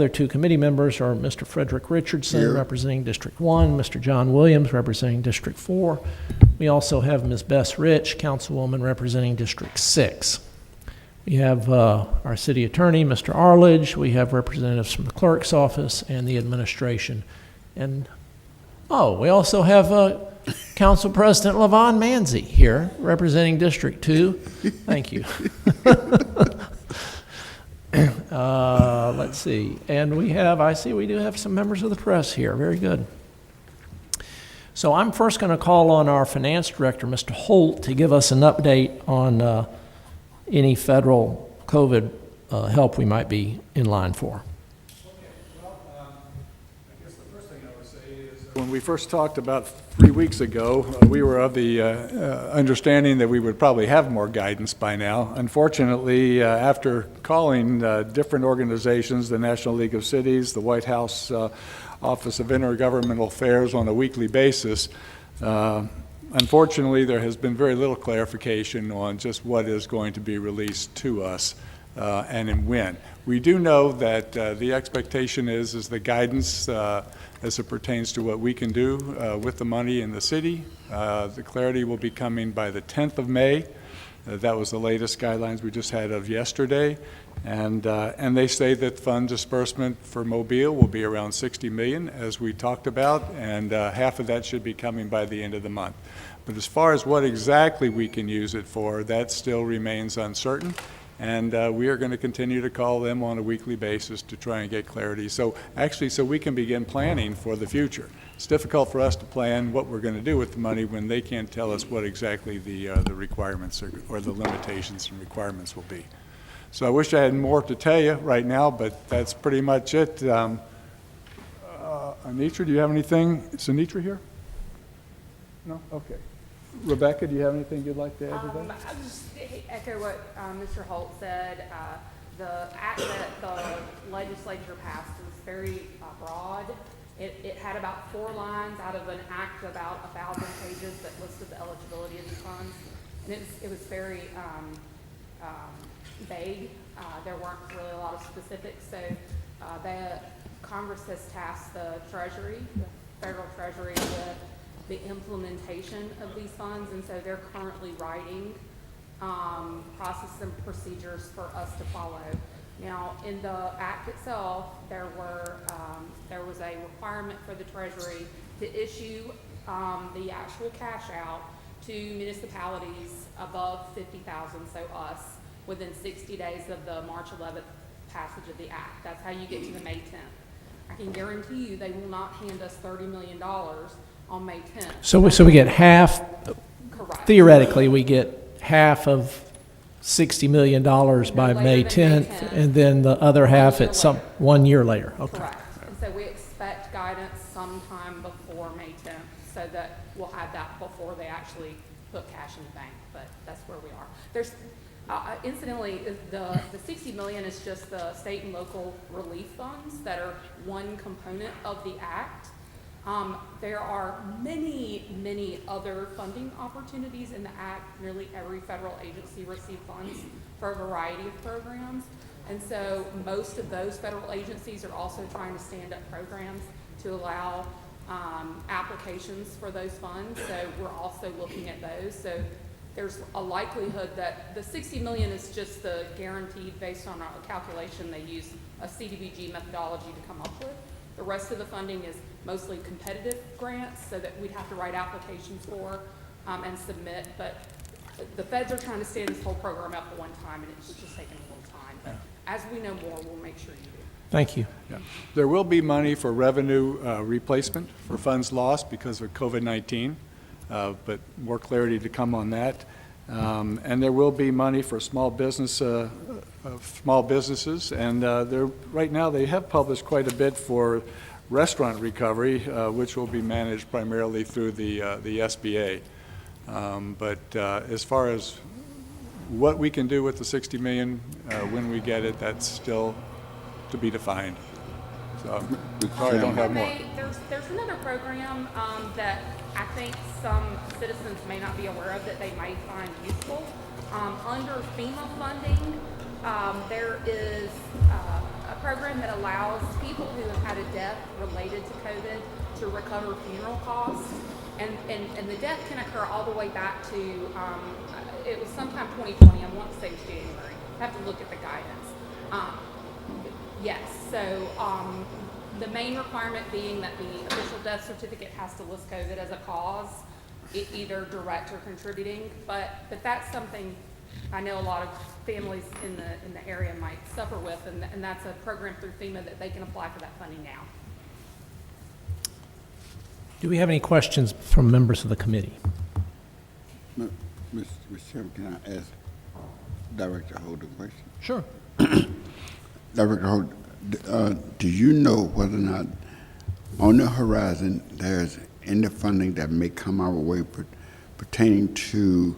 other two committee members are Mr. Frederick Richardson, Here. representing District 1, Mr. John Williams, representing District 4. We also have Ms. Bess Rich, Councilwoman, representing District 6. We have our city attorney, Mr. Arledge. We have representatives from the clerk's office and the administration. And, we also have Council President Levon Manzi here, representing District 2. Thank you. Let's see. And I see we do have some members of the press here. Very good. So I'm first going to call on our finance director, Mr. Holt, to give us an update on any federal COVID help we might be in line for. I guess the first thing I would say is when we first talked about 3 weeks ago, we were of the understanding that we would probably have more guidance by now. Unfortunately, after calling different organizations, the National League of Cities, the White House Office of Intergovernmental Affairs on a weekly basis, unfortunately, there has been very little clarification on just what is going to be released to us and when. We do know that the expectation is the guidance as it pertains to what we can do with the money in the city. The clarity will be coming by the 10th of May. That was the latest guidelines we just had of yesterday. And they say that fund disbursement for Mobile will be around $60 million, as we talked about, and half of that should be coming by the end of the month. But as far as what exactly we can use it for, that still remains uncertain. And we are going to continue to call them on a weekly basis to try and get clarity. So we can begin planning for the future. It's difficult for us to plan what we're going to do with the money when they can't tell us what exactly the requirements or the limitations and requirements will be. So I wish I had more to tell you right now, but that's pretty much it. Anitra, do you have anything? Is Anitra here? No? Okay. Rebecca, do you have anything you'd like to add to that? I'll just echo what Mr. Holt said. The act that the legislature passed was very broad. It had about 4 lines out of an act about 1,000 pages that listed the eligibility of these funds. And it was very vague. There weren't really a lot of specifics. So Congress has tasked the Treasury, the federal Treasury, with the implementation of these funds, and so they're currently writing process and procedures for us to follow. Now, in the act itself, there was a requirement for the Treasury to issue the actual cash out to municipalities above 50,000, so us, within 60 days of the March 11th passage of the act. That's how you get to the May 10th. I can guarantee you they will not hand us $30 million on May 10th. So we get half, Correct. theoretically, we get half of $60 million by May 10th, and then the other half at 1 year later. Okay. Correct. And so we expect guidance sometime before May 10th, so that we'll have that before they actually put cash in the bank, but that's where we are. There's, incidentally, the $60 million is just the state and local relief funds that are one component of the act. There are many other funding opportunities in the act. Nearly every federal agency receives funds for a variety of programs. And so most of those federal agencies are also trying to stand up programs to allow applications for those funds. So we're also looking at those. So there's a likelihood that the $60 million is just the guaranteed based on a calculation they use a CDBG methodology to come up with. The rest of the funding is mostly competitive grants, so that we'd have to write applications for and submit. But the feds are trying to stand this whole program up at one time, and it's just taking a little time. But as we know more, we'll make sure you do. Thank you. Yeah. There will be money for revenue replacement for funds lost because of COVID-19, but more clarity to come on that. And there will be money for small businesses, and right now they have published quite a bit for restaurant recovery, which will be managed primarily through the SBA. But as far as what we can do with the $60 million when we get it, that's still to be defined. So sorry, I don't have more. There's another program that I think some citizens may not be aware of that they might find useful. Under FEMA funding, there is a program that allows people who have had a death related to COVID to recover funeral costs. And the death can occur all the way back to, it was sometime 2020, I want to say it was January. I have to look at the guidance. Yes, so the main requirement being that the official death certificate has to list COVID as a cause, either direct or contributing, but that's something I know a lot of families in the area might suffer with, and that's a program through FEMA that they can apply for that funding now. Do we have any questions from members of the committee? Mr. Chairman, can I ask Director Holder a question? Sure. Director Holder, do you know whether or not on the horizon there's any funding that may come our way pertaining to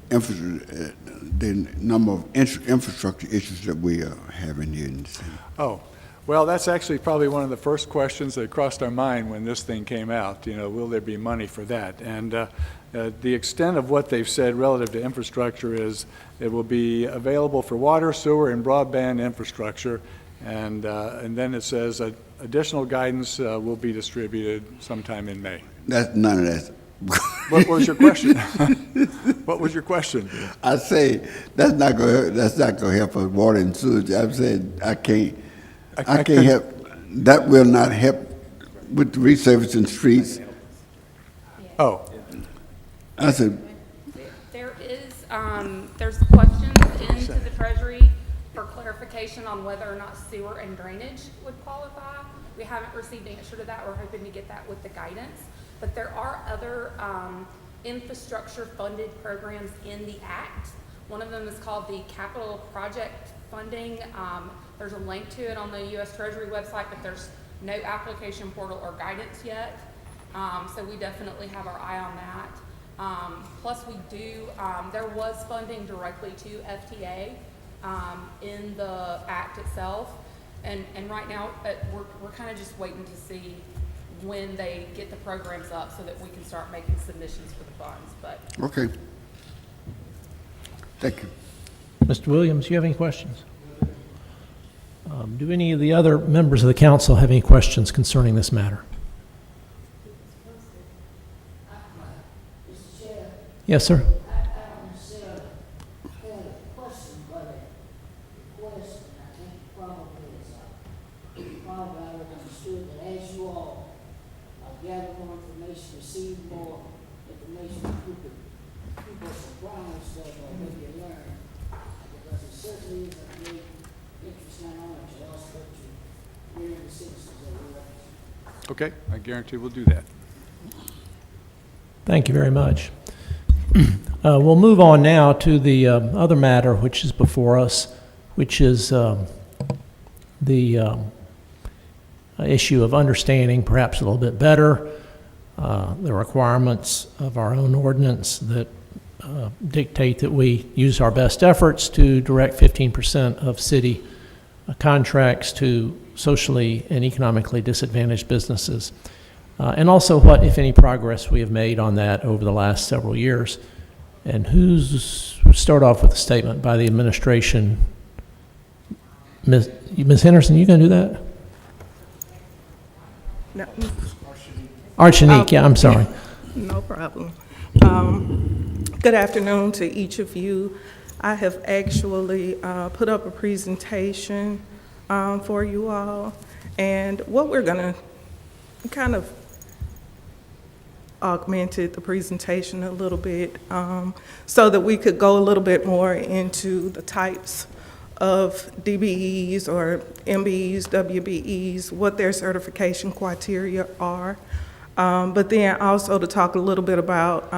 the number of infrastructure issues that we are having here in the city? Oh, well, that's actually probably one of the first questions that crossed our mind when this thing came out. You know, will there be money for that? And the extent of what they've said relative to infrastructure is it will be available for water, sewer, and broadband infrastructure. And then it says additional guidance will be distributed sometime in May. That's none of that. What was your question? What was your question? I say that's not going to help us water and sewage. I'm saying I can't help. That will not help with the resurfacing streets. Oh, I said There's questions into the Treasury for clarification on whether or not sewer and drainage would qualify. We haven't received an answer to that. We're hoping to get that with the guidance. But there are other infrastructure funded programs in the Act. One of them is called the Capital Project Funding. There's a link to it on the U.S. Treasury website, but there's no application portal or guidance yet. So we definitely have our eye on that. Plus we do, there was funding directly to FTA in the Act itself. And right now, we're kind of just waiting to see when they get the programs up so that we can start making submissions for the funds. But okay. Thank you. Mr. Williams, do you have any questions? Do any of the other members of the council have any questions concerning this matter? Mr. Chair, Yes, sir. I don't necessarily have a question, but a request, and I think probably I would understood that as you all gather more information, receive more information, you could keep us apprised of what you learn, because it certainly is a great interest not only to us, but to hearing the citizens that we represent. okay. I guarantee we'll do that. Thank you very much. We'll move on now to the other matter which is before us, which is the issue of understanding perhaps a little bit better the requirements of our own ordinance that dictate that we use our best efforts to direct 15% of city contracts to socially and economically disadvantaged businesses. And also what, if any, progress we have made on that over the last several years. And start off with a statement by the administration. Ms. Henderson, you going to do that? No, Archanique, yeah, I'm sorry. no problem. Good afternoon to each of you. I have actually put up a presentation for you all. And what we're going to kind of augmented the presentation a little bit so that we could go a little bit more into the types of DBEs or MBEs, WBEs, what their certification criteria are, but then also to talk a little bit about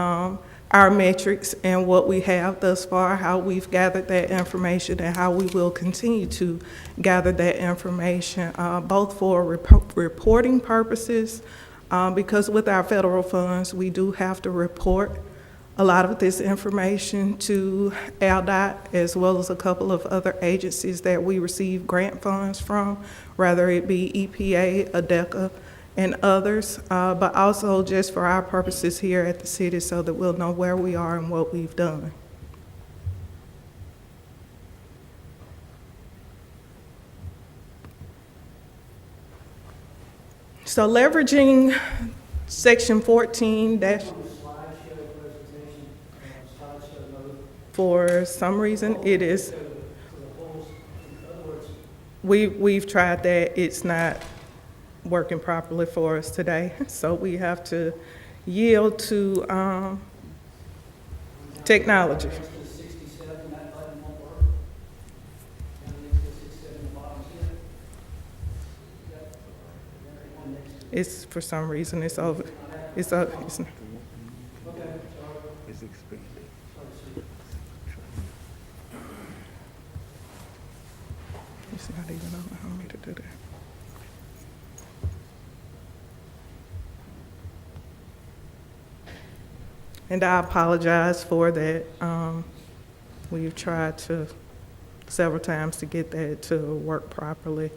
our metrics and what we have thus far, how we've gathered that information, and how we will continue to gather that information, both for reporting purposes, because with our federal funds, we do have to report a lot of this information to ALDOT, as well as a couple of other agencies that we receive grant funds from, whether it be EPA, ADECA, and others, but also just for our purposes here at the city so that we'll know where we are and what we've done. So leveraging section 14 dash, for some reason it is, we've tried that, it's not working properly for us today. So we have to yield to technology. It's, for some reason, it's over. It's not. It's not even allowing me to do that. And I apologize for that. We've tried to several times to get that to work properly.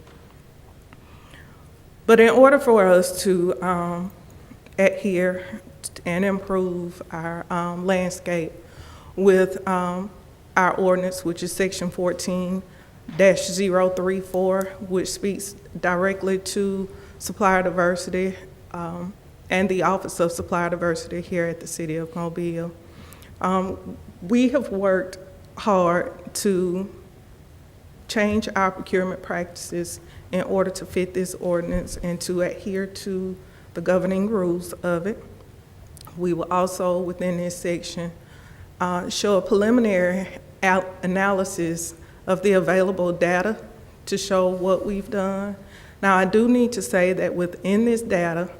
But in order for us to adhere and improve our landscape with our ordinance, which is section 14-034, which speaks directly to supplier diversity and the Office of Supplier Diversity here at the City of Mobile. We have worked hard to change our procurement practices in order to fit this ordinance and to adhere to the governing rules of it. We will also, within this section, show a preliminary analysis of the available data to show what we've done. Now, I do need to say that within this data,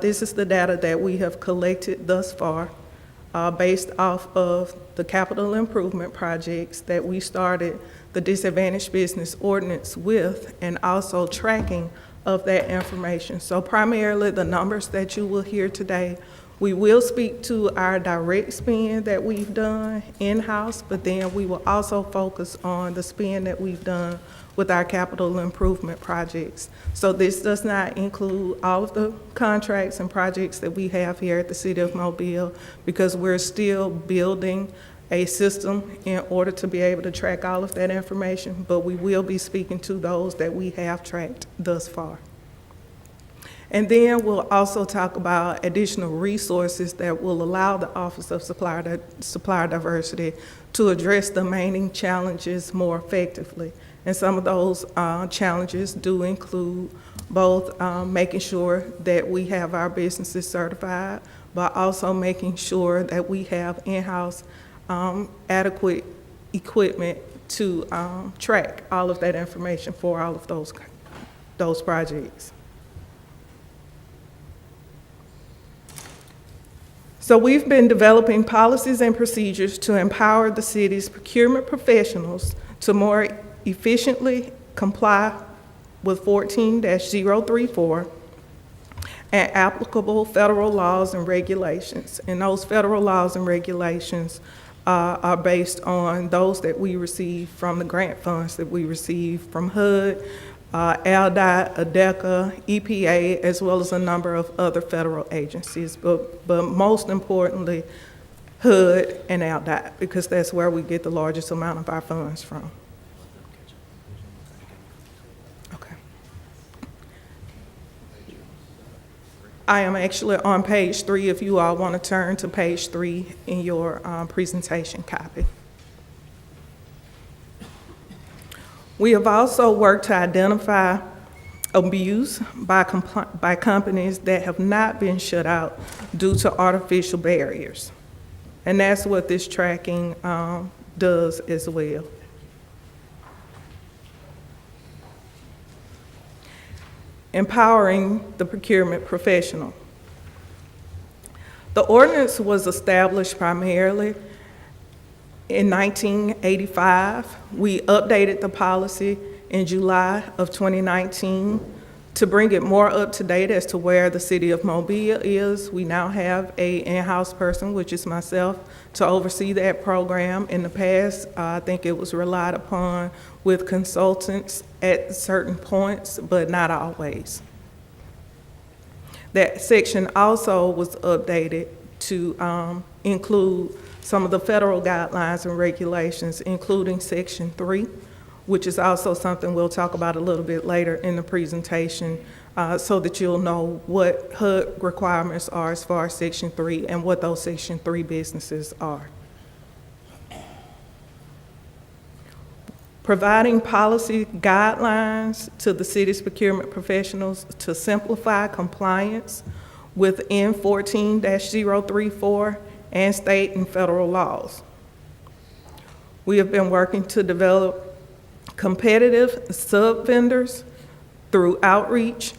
this is the data that we have collected thus far based off of the capital improvement projects that we started the disadvantaged business ordinance with, and also tracking of that information. So primarily the numbers that you will hear today, we will speak to our direct spend that we've done in-house, but then we will also focus on the spend that we've done with our capital improvement projects. So this does not include all of the contracts and projects that we have here at the City of Mobile, because we're still building a system in order to be able to track all of that information, but we will be speaking to those that we have tracked thus far. And then we'll also talk about additional resources that will allow the Office of Supplier Diversity to address the remaining challenges more effectively. And some of those challenges do include both making sure that we have our businesses certified, but also making sure that we have in-house adequate equipment to track all of that information for all of those projects. So we've been developing policies and procedures to empower the city's procurement professionals to more efficiently comply with 14-034 and applicable federal laws and regulations. And those federal laws and regulations are based on those that we receive from the grant funds that we receive from HUD, ALDOT, ADECA, EPA, as well as a number of other federal agencies, but most importantly, HUD and ALDOT, because that's where we get the largest amount of our funds from. Okay. I am actually on page 3 if you all want to turn to page 3 in your presentation copy. We have also worked to identify abuse by companies that have not been shut out due to artificial barriers. And that's what this tracking does as well. Empowering the procurement professional. The ordinance was established primarily in 1985. We updated the policy in July of 2019 to bring it more up to date as to where the City of Mobile is. We now have an in-house person, which is myself, to oversee that program. In the past, I think it was relied upon with consultants at certain points, but not always. That section also was updated to include some of the federal guidelines and regulations, including Section 3, which is also something we'll talk about a little bit later in the presentation, so that you'll know what HUD requirements are as far as Section 3 and what those Section 3 businesses are. Providing policy guidelines to the city's procurement professionals to simplify compliance with N14-034 and state and federal laws. We have been working to develop competitive sub-vendors through outreach,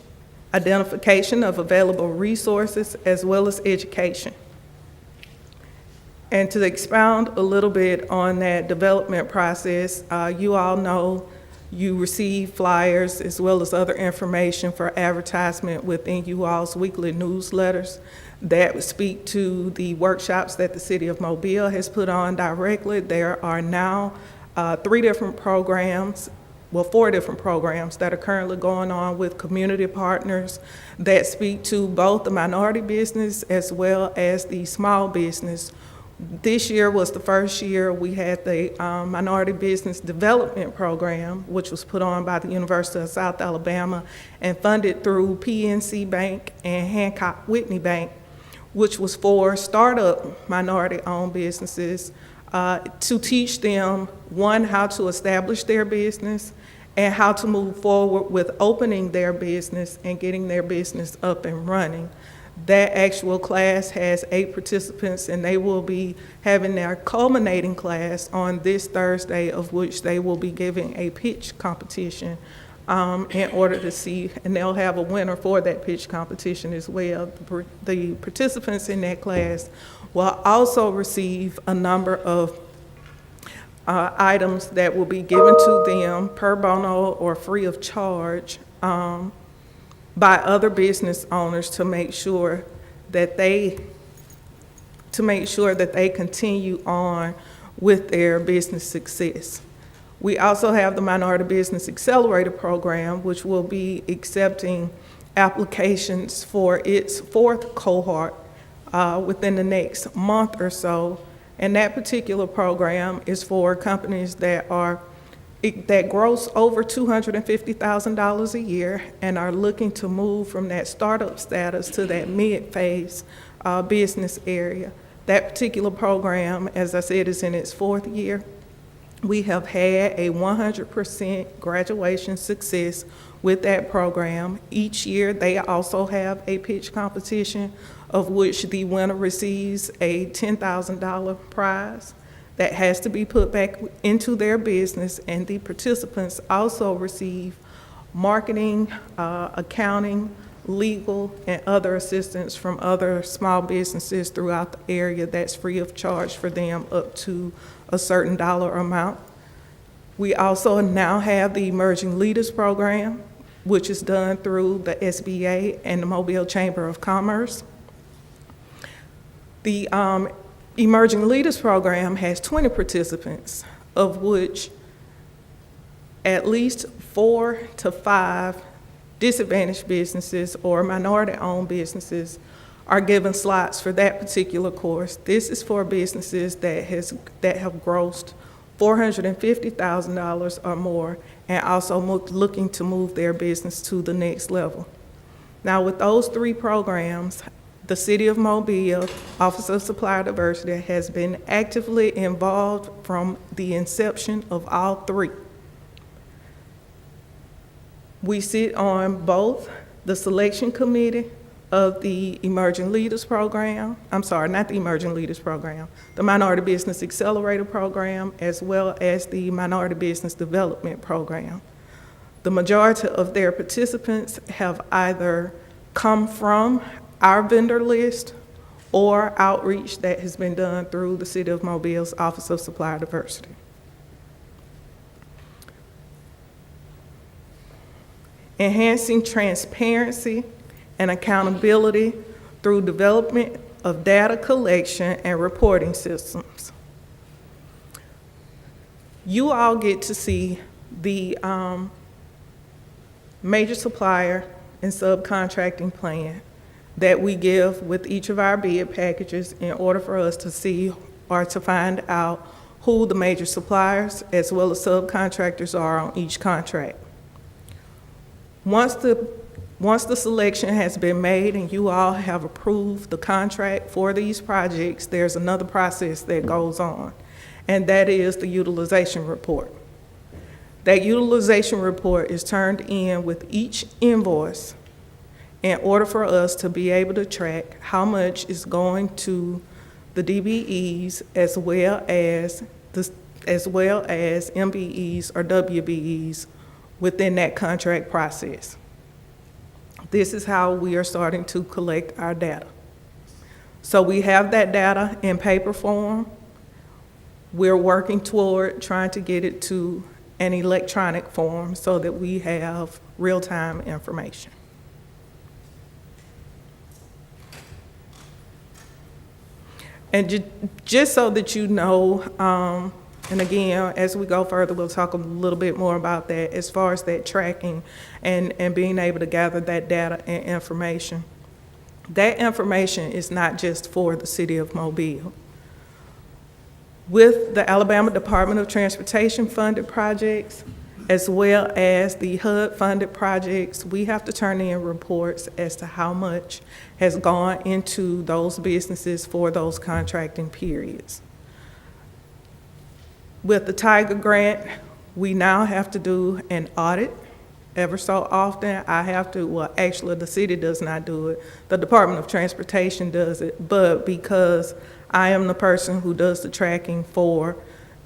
identification of available resources, as well as education. And to expound a little bit on that development process, you all know you receive flyers as well as other information for advertisement within you all's weekly newsletters that speak to the workshops that the City of Mobile has put on directly. There are now 4 different programs that are currently going on with community partners that speak to both the minority business as well as the small business. This year was the first year we had the Minority Business Development Program, which was put on by the University of South Alabama and funded through PNC Bank and Hancock Whitney Bank, which was for startup minority-owned businesses to teach them, one, how to establish their business and how to move forward with opening their business and getting their business up and running. That actual class has 8 participants, and they will be having their culminating class on this Thursday, of which they will be giving a pitch competition in order to see, and they'll have a winner for that pitch competition as well. The participants in that class will also receive a number of items that will be given to them per bono or free of charge by other business owners to make sure that they continue on with their business success. We also have the Minority Business Accelerator program, which will be accepting applications for its 4th cohort within the next month or so. And that particular program is for companies that gross over $250,000 a year and are looking to move from that startup status to that mid-phase business area. That particular program, as I said, is in its 4th year. We have had a 100% graduation success with that program. Each year, they also have a pitch competition of which the winner receives a $10,000 prize that has to be put back into their business, and the participants also receive marketing, accounting, legal, and other assistance from other small businesses throughout the area that's free of charge for them up to a certain dollar amount. We also now have the Emerging Leaders Program, which is done through the SBA and the Mobile Chamber of Commerce. The Emerging Leaders Program has 20 participants, of which at least 4 to 5 disadvantaged businesses or minority-owned businesses are given slots for that particular course. This is for businesses that have grossed $450,000 or more and also looking to move their business to the next level. Now, with those 3 programs, the City of Mobile Office of Supplier Diversity has been actively involved from the inception of all 3. We sit on both the selection committee of the Emerging Leaders Program, not the Emerging Leaders Program, the Minority Business Accelerator Program, as well as the Minority Business Development Program. The majority of their participants have either come from our vendor list or outreach that has been done through the City of Mobile's Office of Supplier Diversity. Enhancing transparency and accountability through development of data collection and reporting systems. You all get to see the major supplier and subcontracting plan that we give with each of our bid packages in order for us to see or to find out who the major suppliers as well as subcontractors are on each contract. Once the selection has been made and you all have approved the contract for these projects, there's another process that goes on, and that is the utilization report. That utilization report is turned in with each invoice in order for us to be able to track how much is going to the DBEs as well as MBEs or WBEs within that contract process. This is how we are starting to collect our data. So we have that data in paper form. We're working toward trying to get it to an electronic form so that we have real-time information. And just so that you know, and again, as we go further, we'll talk a little bit more about that as far as that tracking and being able to gather that data and information. That information is not just for the city of Mobile. With the Alabama Department of Transportation funded projects, as well as the HUD funded projects, we have to turn in reports as to how much has gone into those businesses for those contracting periods. With the Tiger Grant, we now have to do an audit ever so often. I have to, well, actually the city does not do it. The Department of Transportation does it, but because I am the person who does the tracking for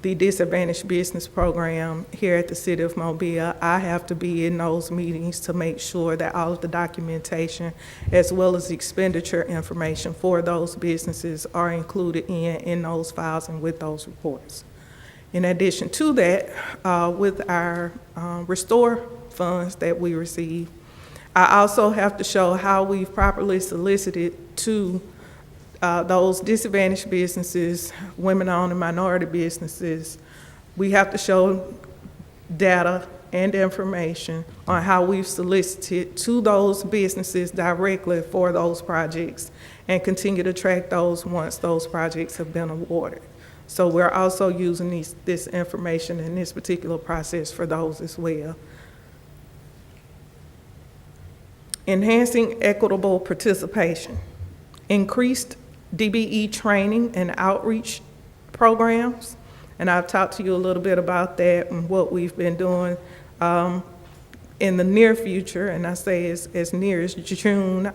the Disadvantaged Business Program here at the City of Mobile, I have to be in those meetings to make sure that all of the documentation as well as the expenditure information for those businesses are included in those files and with those reports. In addition to that, with our restore funds that we receive, I also have to show how we've properly solicited to those disadvantaged businesses, women-owned and minority businesses. We have to show data and information on how we've solicited to those businesses directly for those projects and continue to track those once those projects have been awarded. So we're also using this information in this particular process for those as well. Enhancing equitable participation. Increased DBE training and outreach programs. And I've talked to you a little bit about that and what we've been doing in the near future. And I say as near as June,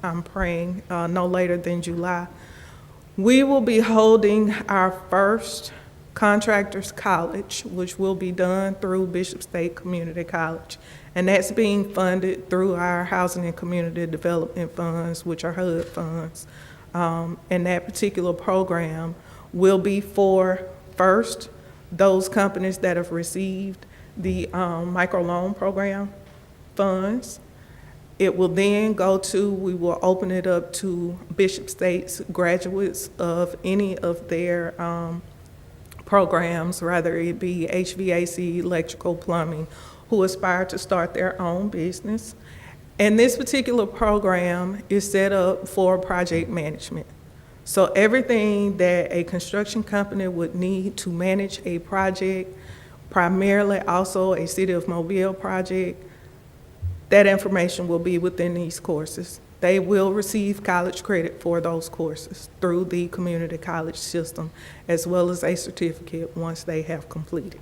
I'm praying no later than July. We will be holding our first Contractors College, which will be done through Bishop State Community College. And that's being funded through our Housing and Community Development Funds, which are HUD funds. And that particular program will be for, first, those companies that have received the microloan program funds. It will then go to, we will open it up to Bishop State's graduates of any of their programs, whether it be HVAC, electrical, plumbing, who aspire to start their own business. And this particular program is set up for project management. So everything that a construction company would need to manage a project, primarily also a City of Mobile project, that information will be within these courses. They will receive college credit for those courses through the community college system, as well as a certificate once they have completed.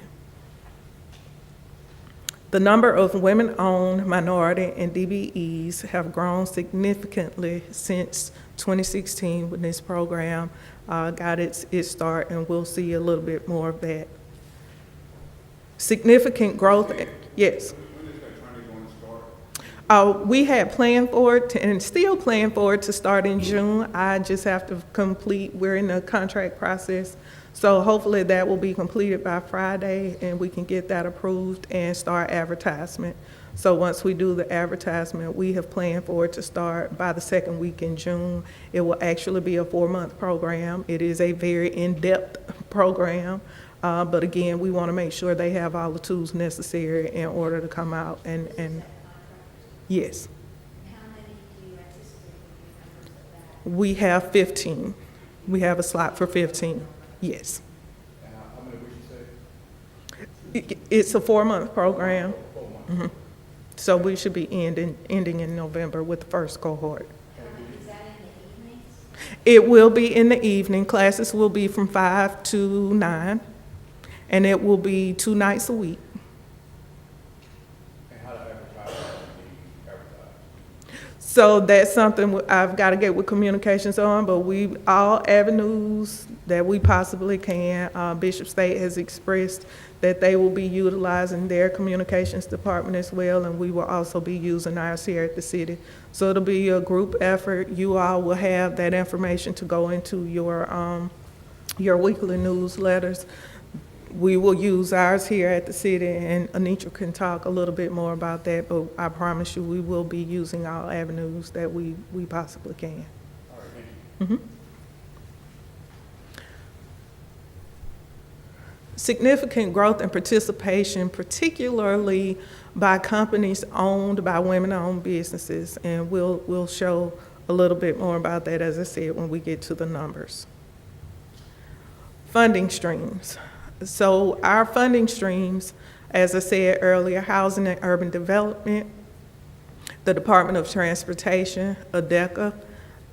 The number of women-owned, minority, and DBEs have grown significantly since 2016 when this program got its start, and we'll see a little bit more of that. Significant growth, yes. We had planned for it and still plan for it to start in June. I just have to complete, we're in the contract process. So hopefully that will be completed by Friday and we can get that approved and start advertisement. So once we do the advertisement, we have planned for it to start by the second week in June. It will actually be a 4-month program. It is a very in-depth program. But again, we want to make sure they have all the tools necessary in order to come out and yes. How many do you anticipate will be members of that? We have 15. We have a slot for 15, yes. I'm going to It's a 4-month program. Mhm. So we should be ending in November with the first cohort. Is that in the evenings? It will be in the evening. Classes will be from 5 to 9, and it will be 2 nights a week. So that's something I've got to get with communications on, but all avenues that we possibly can. Bishop State has expressed that they will be utilizing their communications department as well, and we will also be using ours here at the city. So it'll be a group effort. You all will have that information to go into your weekly newsletters. We will use ours here at the city, and Anitra can talk a little bit more about that, but I promise you, we will be using all avenues that we possibly can. Mhm. Significant growth and participation, particularly by companies owned by women-owned businesses, and we'll show a little bit more about that, as I said, when we get to the numbers. Funding streams. So our funding streams, as I said earlier, housing and urban development, the Department of Transportation, ADECA,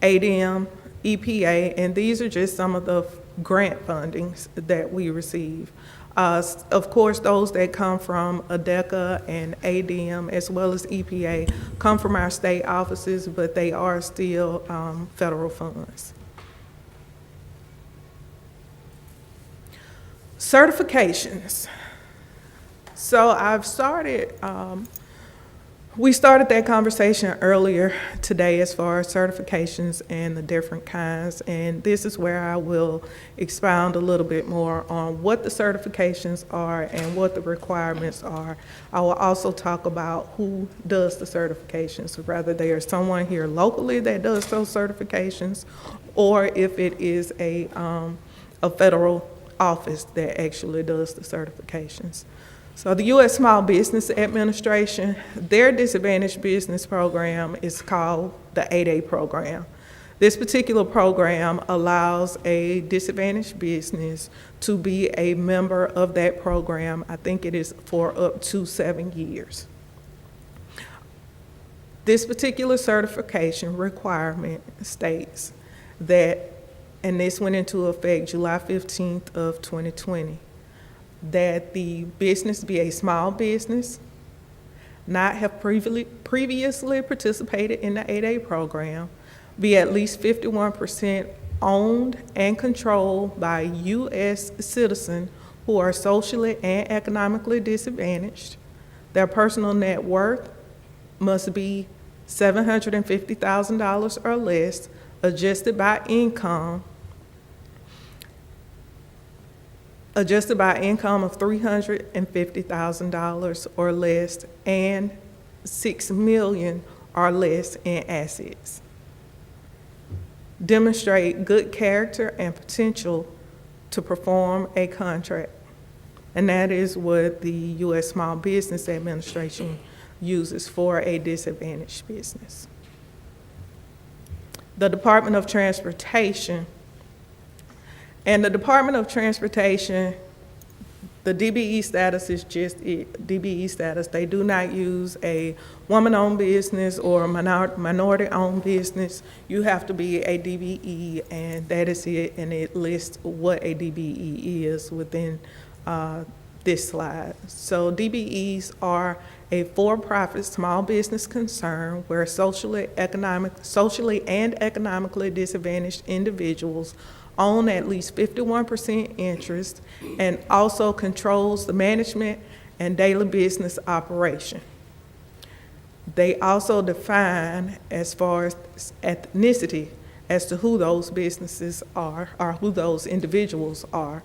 ADM, EPA, and these are just some of the grant fundings that we receive. Of course, those that come from ADECA and ADM, as well as EPA, come from our state offices, but they are still federal funds. Certifications. So we started that conversation earlier today as far as certifications and the different kinds, and this is where I will expound a little bit more on what the certifications are and what the requirements are. I will also talk about who does the certifications, whether there's someone here locally that does those certifications, or if it is a federal office that actually does the certifications. So the U.S. Small Business Administration, their disadvantaged business program is called the 8A program. This particular program allows a disadvantaged business to be a member of that program. I think it is for up to 7 years. This particular certification requirement states that, and this went into effect July 15th of 2020, that the business be a small business, not have previously participated in the 8A program, be at least 51% owned and controlled by U.S. citizens who are socially and economically disadvantaged. Their personal net worth must be $750,000 or less, adjusted by income of $350,000 or less, and $6 million or less in assets. Demonstrate good character and potential to perform a contract. And that is what the U.S. Small Business Administration uses for a disadvantaged business. The Department of Transportation. And the Department of Transportation, the DBE status is just DBE status. They do not use a woman-owned business or a minority-owned business. You have to be a DBE, and that is it, and it lists what a DBE is within this slide. So DBEs are a for-profit small business concern where socially and economically disadvantaged individuals own at least 51% interest and also controls the management and daily business operation. They also define as far as ethnicity as to who those businesses are or who those individuals are.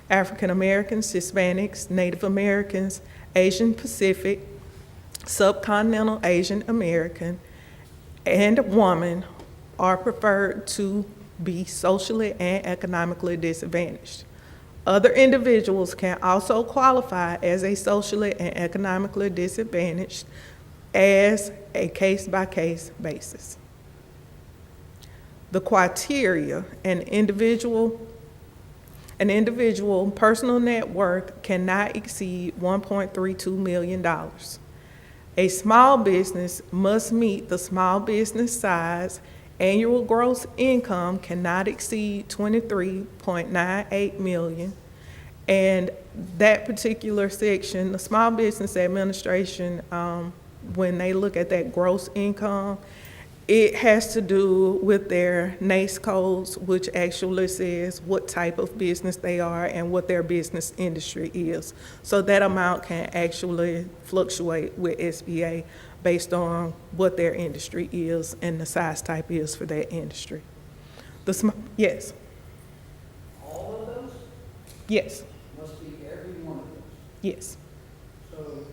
African Americans, Hispanics, Native Americans, Asian Pacific, Subcontinental Asian American, and woman are preferred to be socially and economically disadvantaged. Other individuals can also qualify as a socially and economically disadvantaged as a case-by-case basis. The criteria an individual An individual personal net worth cannot exceed $1.32 million. A small business must meet the small business size. Annual gross income cannot exceed $23.98 million. And that particular section, the Small Business Administration, when they look at that gross income, it has to do with their NACE codes, which actually says what type of business they are and what their business industry is. So that amount can actually fluctuate with SBA based on what their industry is and the size type is for that industry. Yes. All of those Yes. must be every one of those. Yes. So it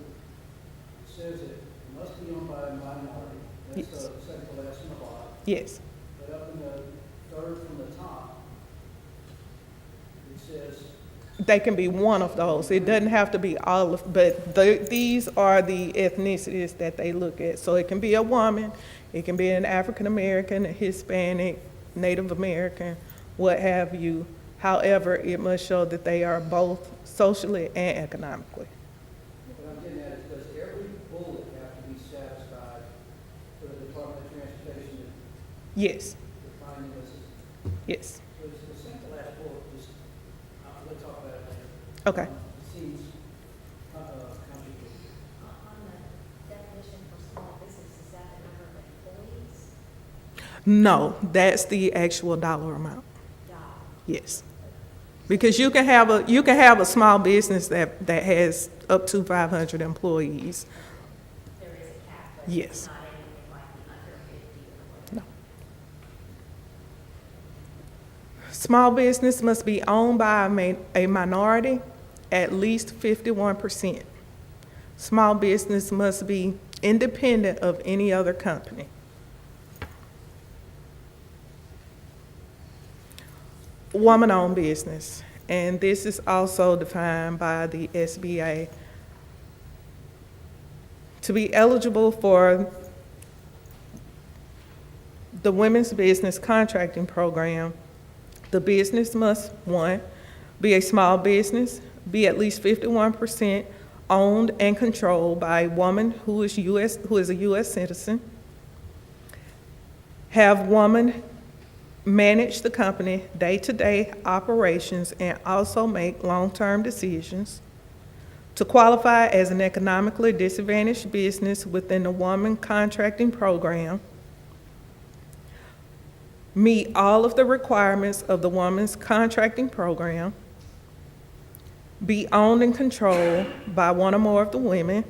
says it must be owned by a minority. That's Yes. the second to last in the bottom. Yes. But up in the third from the top, it says, They can be one of those. It doesn't have to be all of, but these are the ethnicities that they look at. So it can be a woman, it can be an African American, a Hispanic, Native American, what have you. However, it must show that they are both socially and economically. what I'm getting at is, does every bullet have to be satisfied for the Department of Transportation Yes. to define this? Yes. So it's the second to last bullet, just, we'll talk about it later. Okay. It seems complicated. On the definition for small business, is that the number of employees? No, that's the actual dollar amount. Job. Yes. Because you can have a small business that has up to 500 employees. There is a cap, but Yes. it's not anything like the under 50 or whatever. No. Small business must be owned by a minority, at least 51%. Small business must be independent of any other company. Woman-owned business, and this is also defined by the SBA. To be eligible for the Women's Business Contracting Program, the business must, one, be a small business, be at least 51% owned and controlled by a woman who is a U.S. citizen, have woman manage the company day-to-day operations and also make long-term decisions, to qualify as an economically disadvantaged business within the Woman Contracting Program, meet all of the requirements of the Women's Contracting Program, be owned and controlled by one or more of the women,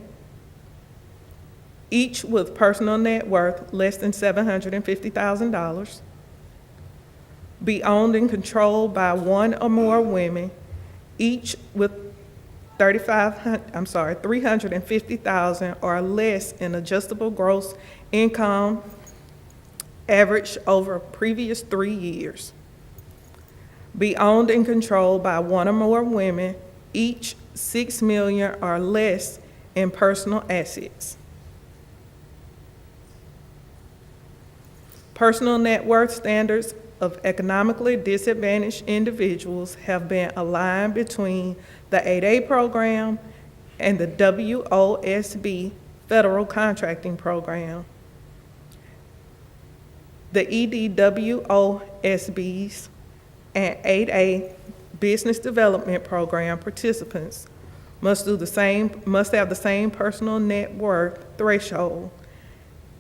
each with personal net worth less than $750,000, be owned and controlled by one or more women, each with $350,000 or less in adjustable gross income average over previous 3 years. Be owned and controlled by one or more women, each $6 million or less in personal assets. Personal net worth standards of economically disadvantaged individuals have been aligned between the 8A program and the WOSB Federal Contracting Program. The EDWOSBs and 8A Business Development Program participants must have the same personal net worth threshold,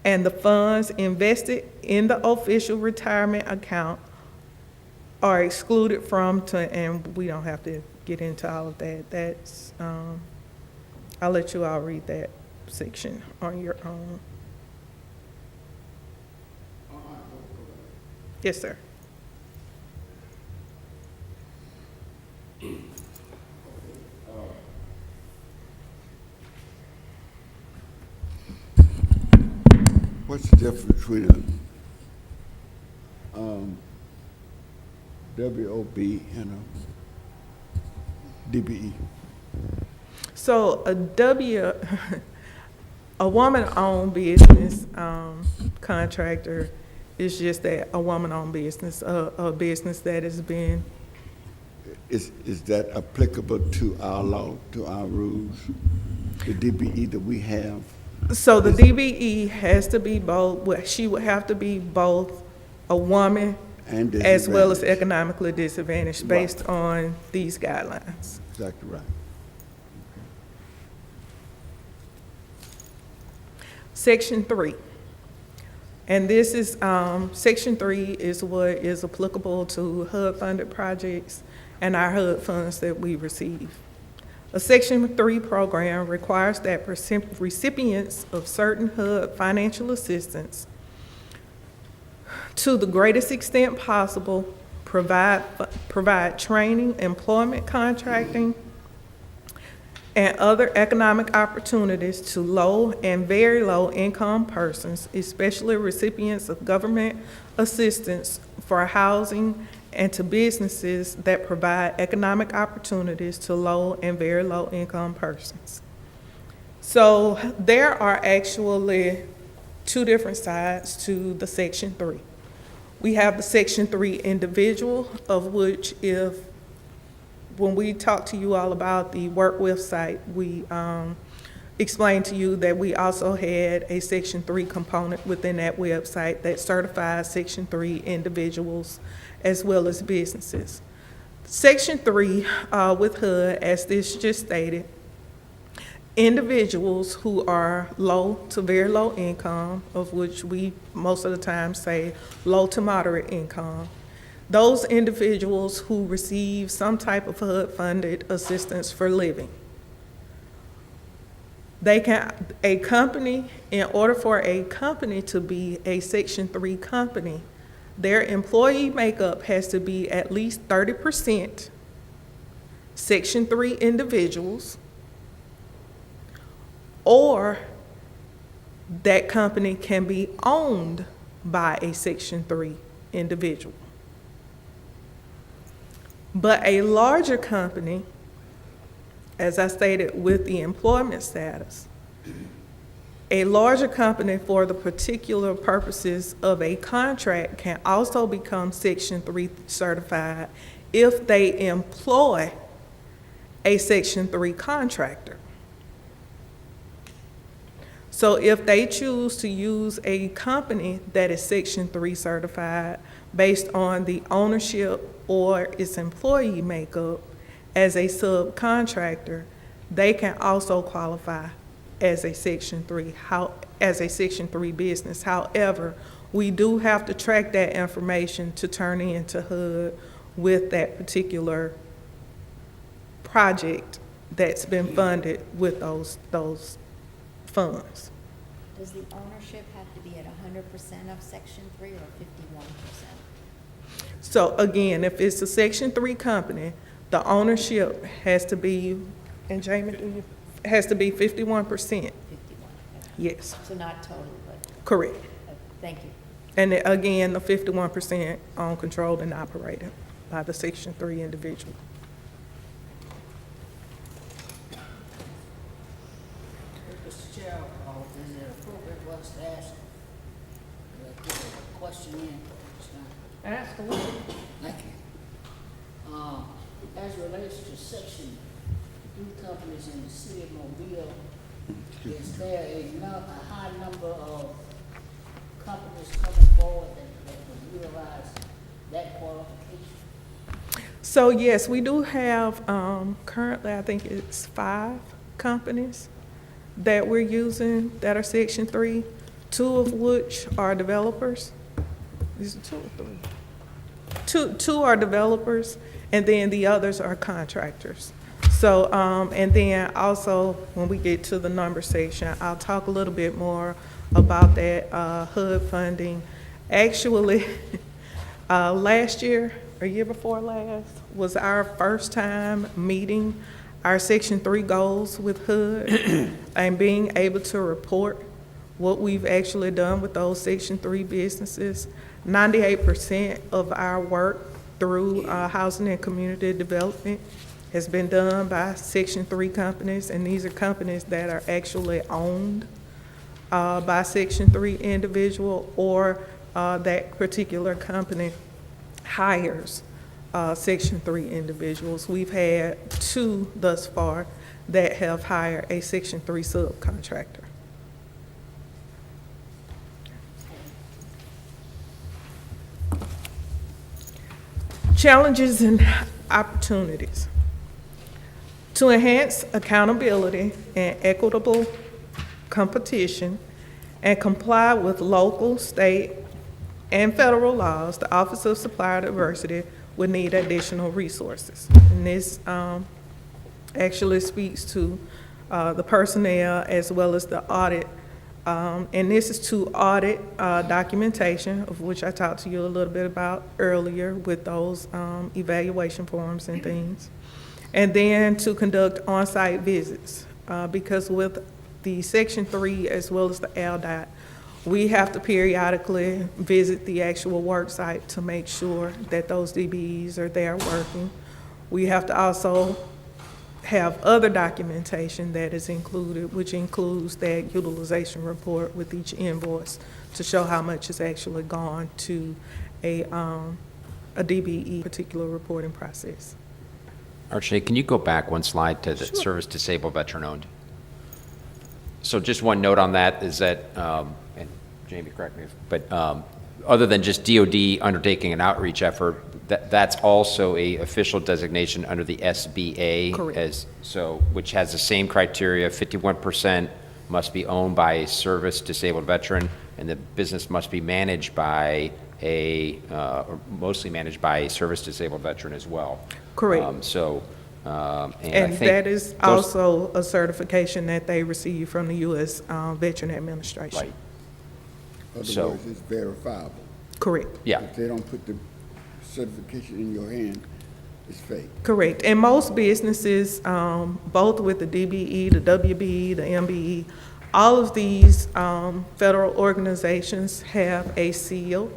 and the funds invested in the official retirement account are excluded from, and we don't have to get into all of that. That's, I'll let you all read that section on your own. Yes, sir. What's the difference between a WOB and a DBE? So a woman-owned business contractor is just that, a woman-owned business, a business that has been is that applicable to our law, to our rules? The DBE that we have? So the DBE has to be both, well, she would have to be both a woman And as well as disadvantaged. economically disadvantaged based on these guidelines. Exactly right. Section 3. And this is, Section 3 is what is applicable to HUD-funded projects and our HUD funds that we receive. A Section 3 program requires that recipients of certain HUD financial assistance, to the greatest extent possible, provide training, employment contracting, and other economic opportunities to low and very low income persons, especially recipients of government assistance for housing, and to businesses that provide economic opportunities to low and very low income persons. So there are actually two different sides to the Section 3. We have the Section 3 individual, of which when we talk to you all about the Work With site, we explained to you that we also had a Section 3 component within that website that certifies Section 3 individuals as well as businesses. Section 3 with HUD, as this just stated, individuals who are low to very low income, of which we most of the time say low to moderate income, those individuals who receive some type of HUD-funded assistance for living. In order for a company to be a Section 3 company, their employee makeup has to be at least 30% Section 3 individuals, or that company can be owned by a Section 3 individual. But a larger company, as I stated with the employment status, a larger company for the particular purposes of a contract can also become Section 3 certified if they employ a Section 3 contractor. So if they choose to use a company that is Section 3 certified based on the ownership or its employee makeup as a subcontractor, they can also qualify as a Section 3, as a Section 3 business. However, we do have to track that information to turn into HUD with that particular project that's been funded with those funds. Does the ownership have to be at 100% of Section 3 or 51%? So again, if it's a Section 3 company, the ownership has to be, and Jamie, has to be 51%. 51, okay. Yes, So not total, but, correct. thank you. And again, the 51% owned, controlled, and operated by the Section 3 individual. Mr. Chair, is it appropriate for us to ask, put a question in? Ask away. Thank you. As relates to Section 3 companies in the city of Mobile, is there a high number of companies coming forward that would utilize that qualification? So yes, we do have, currently, I think it's 5 companies that we're using that are Section 3, 2 of which are developers. Is it 2 or 3? Two are developers, and then the others are contractors. So, and then also, when we get to the number section, I'll talk a little bit more about that HUD funding. Actually, last year, or year before last, was our first time meeting our Section 3 goals with HUD and being able to report what we've actually done with those Section 3 businesses. 98% of our work through housing and community development has been done by Section 3 companies, and these are companies that are actually owned by Section 3 individual, or that particular company hires Section 3 individuals. We've had 2 thus far that have hired a Section 3 subcontractor. Challenges and opportunities. To enhance accountability and equitable competition and comply with local, state, and federal laws, the Office of Supplier Diversity would need additional resources. And this actually speaks to the personnel as well as the audit. And this is to audit documentation, of which I talked to you a little bit about earlier with those evaluation forms and things. And then to conduct on-site visits, because with the Section 3 as well as the LDOT, we have to periodically visit the actual work site to make sure that those DBEs are there working. We have to also have other documentation that is included, which includes that utilization report with each invoice to show how much is actually gone to a DBE particular reporting process. Archie, can you go back one slide to the service disabled veteran owned? So just one note on that is that, and Jamie, correct me, but other than just DOD undertaking an outreach effort, that's also a official designation under the SBA. Correct. Which has the same criteria, 51% must be owned by a service disabled veteran, and the business must be managed by or mostly managed by a service disabled veteran as well. Correct. And I And think that is also a certification that they receive from the U.S. Veteran Administration. Right. In other words, it's verifiable. Correct. Yeah. If they don't put the certification in your hand, it's fake. Correct. And most businesses, both with the DBE, the WBE, the MBE, all of these federal organizations have a seal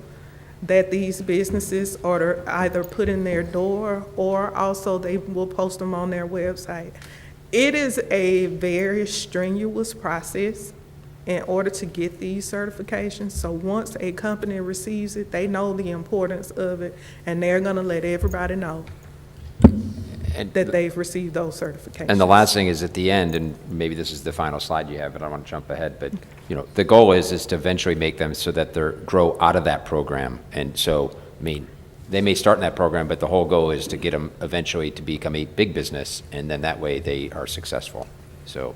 that these businesses are either put in their door or also they will post them on their website. It is a very strenuous process in order to get these certifications. So once a company receives it, they know the importance of it, and they're gonna let everybody know that they've received those certifications. And the last thing is at the end, and maybe this is the final slide you have, and I don't want to jump ahead, but the goal is to eventually make them so that they grow out of that program. And so, I mean, they may start in that program, but the whole goal is to get them eventually to become a big business, and then that way they are successful. So,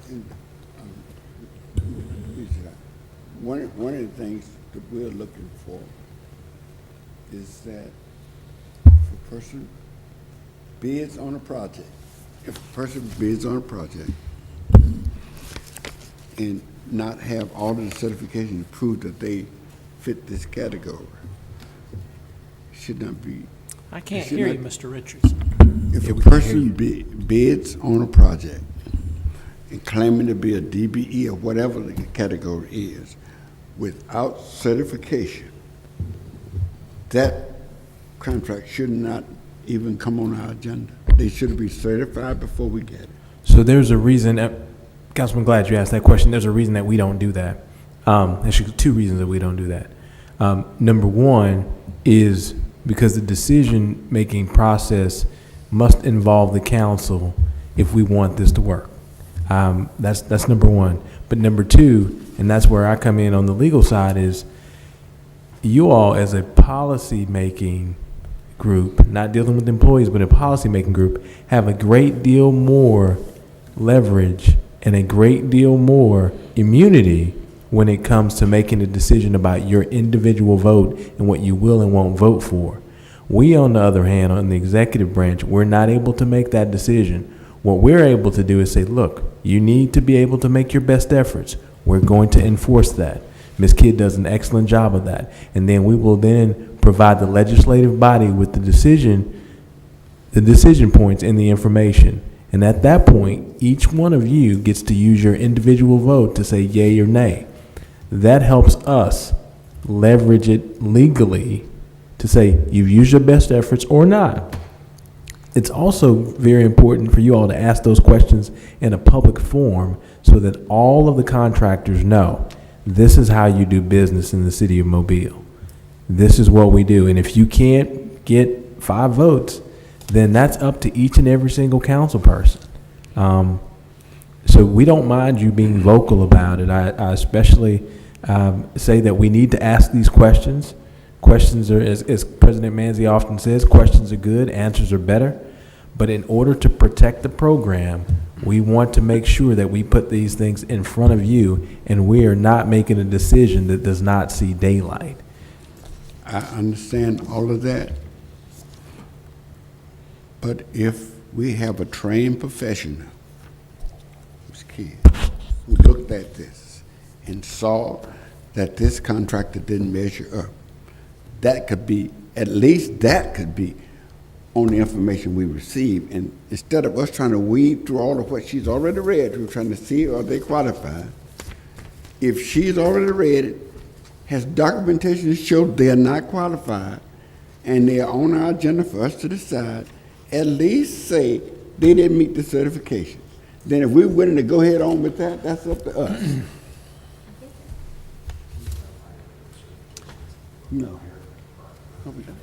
One of the things that we're looking for is that if a person bids on a project, and not have all of the certifications to prove that they fit this category, should not be. I can't should hear not- you, Mr. Richardson. If a person bids on a project and claiming to be a DBE or whatever the category is, without certification, that contract should not even come on our agenda. They should be certified before we get it. So there's a reason, Councilman, glad you asked that question. There's a reason that we don't do that. Actually, 2 reasons that we don't do that. Number one is because the decision-making process must involve the council if we want this to work. That's number one. But number two, and that's where I come in on the legal side, is you all as a policy-making group, not dealing with employees, but a policy-making group, have a great deal more leverage and a great deal more immunity when it comes to making a decision about your individual vote and what you will and won't vote for. We, on the other hand, on the executive branch, we're not able to make that decision. What we're able to do is say, look, you need to be able to make your best efforts. We're going to enforce that. Ms. Kidd does an excellent job of that. And then we will then provide the legislative body with the decision points and the information. And at that point, each one of you gets to use your individual vote to say yay or nay. That helps us leverage it legally to say you've used your best efforts or not. It's also very important for you all to ask those questions in a public forum so that all of the contractors know this is how you do business in the city of Mobile. This is what we do. And if you can't get 5 votes, then that's up to each and every single council person. So we don't mind you being vocal about it. I especially say that we need to ask these questions. Questions are, as President Manzi often says, questions are good, answers are better. But in order to protect the program, we want to make sure that we put these things in front of you, and we are not making a decision that does not see daylight. I understand all of that. But if we have a trained professional, who's kid, who looked at this and saw that this contractor didn't measure up, that could be, at least that could be on the information we receive. And instead of us trying to weed through all of what she's already read, we're trying to see are they qualified. If she's already read it, has documentation to show they're not qualified, and they're on our agenda for us to decide, at least say they didn't meet the certification. Then if we're willing to go ahead on with that, that's up to us. No. Are we done?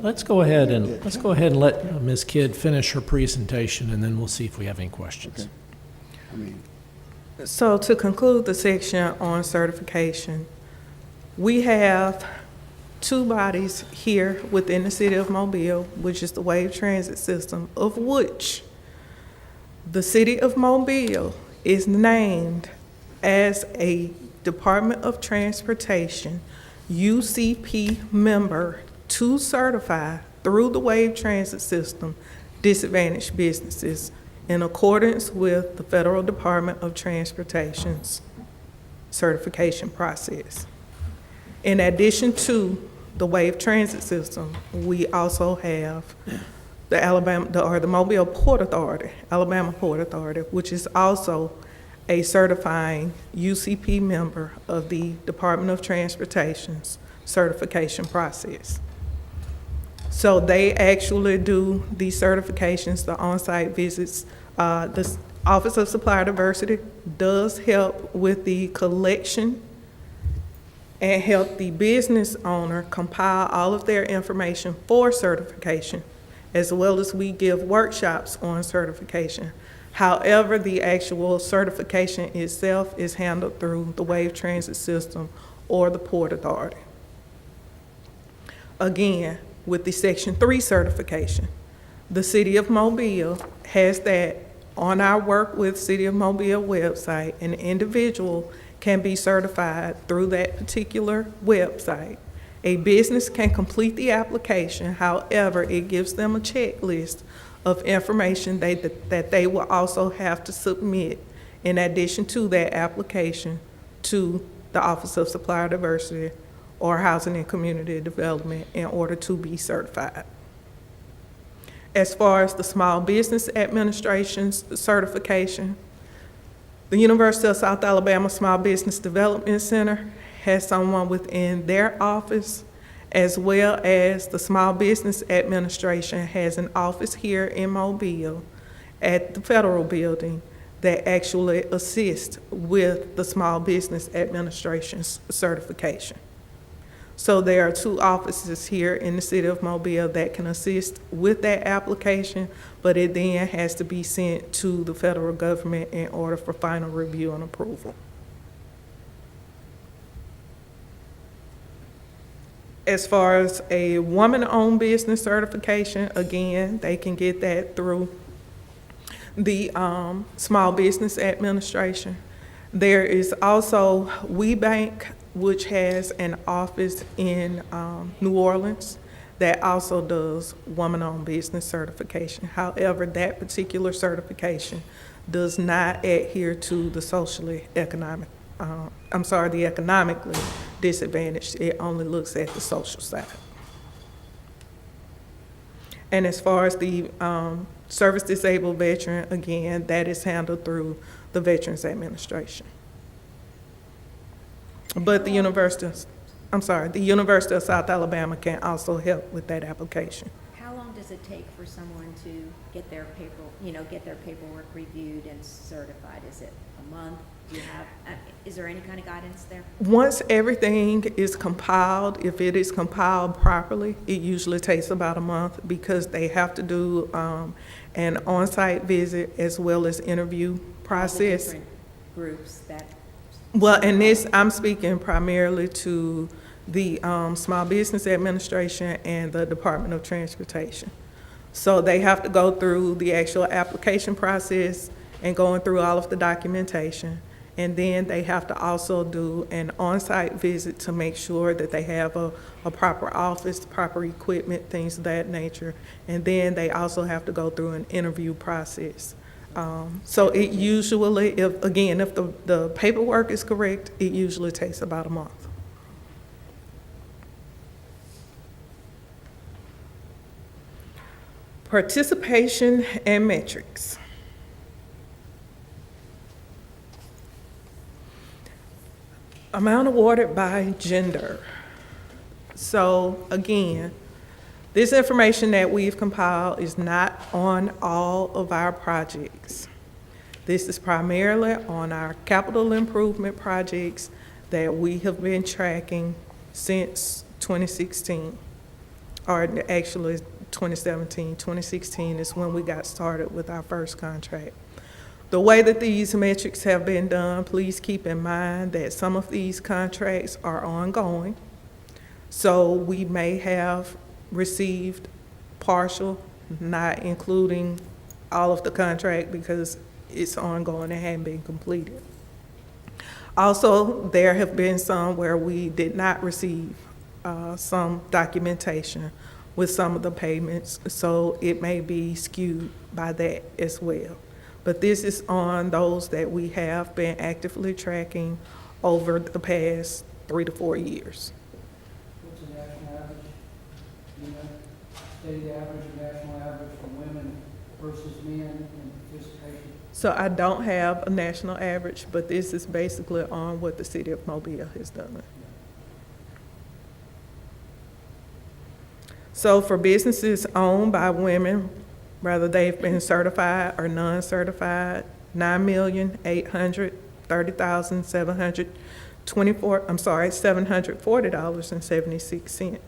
Let's go ahead and let Ms. Kidd finish her presentation, and then we'll see if we have any questions. Okay. So to conclude the section on certification, we have two bodies here within the city of Mobile, which is the Wave Transit System, of which the city of Mobile is named as a Department of Transportation UCP member to certify through the Wave Transit System disadvantaged businesses in accordance with the Federal Department of Transportation's certification process. In addition to the Wave Transit System, we also have the Mobile Port Authority, Alabama Port Authority, which is also a certifying UCP member of the Department of Transportation's certification process. So they actually do these certifications, the on-site visits. The Office of Supplier Diversity does help with the collection and help the business owner compile all of their information for certification, as well as we give workshops on certification. However, the actual certification itself is handled through the Wave Transit System or the Port Authority. Again, with the Section 3 certification, the City of Mobile has that on our Work with City of Mobile website. An individual can be certified through that particular website. A business can complete the application, however, it gives them a checklist of information that they will also have to submit in addition to that application to the Office of Supplier Diversity or Housing and Community Development in order to be certified. As far as the Small Business Administration's certification, the University of South Alabama Small Business Development Center has someone within their office, as well as the Small Business Administration has an office here in Mobile at the Federal Building that actually assists with the Small Business Administration's certification. So there are two offices here in the city of Mobile that can assist with that application, but it then has to be sent to the federal government in order for final review and approval. As far as a woman-owned business certification, again, they can get that through the Small Business Administration. There is also WeBank, which has an office in New Orleans that also does woman-owned business certification. However, that particular certification does not adhere to the the economically disadvantaged. It only looks at the social side. And as far as the service disabled veteran, again, that is handled through the Veterans Administration. But the University of South Alabama can also help with that application. How long does it take for someone to get their paperwork reviewed and certified? Is it a month, Do you have, is there any kind of guidance there? Once everything is compiled, if it is compiled properly, it usually takes about a month because they have to do an on-site visit as well as interview All the process. different groups that, Well, and this, I'm speaking primarily to the Small Business Administration and the Department of Transportation. So they have to go through the actual application process and going through all of the documentation. And then they have to also do an on-site visit to make sure that they have a proper office, proper equipment, things of that nature. And then they also have to go through an interview process. So it usually, if the paperwork is correct, it usually takes about a month. Participation and metrics. Amount awarded by gender. So again, this information that we've compiled is not on all of our projects. This is primarily on our capital improvement projects that we have been tracking since 2016, or actually 2017. 2016 is when we got started with our first contract. The way that these metrics have been done, please keep in mind that some of these contracts are ongoing. So we may have received partial, not including all of the contract because it's ongoing and hadn't been completed. Also, there have been some where we did not receive some documentation with some of the payments, so it may be skewed by that as well. But this is on those that we have been actively tracking over the past 3 to 4 years. What's the national average? You know, state average or national average for women versus men in participation? So I don't have a national average, but this is basically on what the city of Mobile has done. So for businesses owned by women, whether they've been certified or non-certified, $9,830,740.76.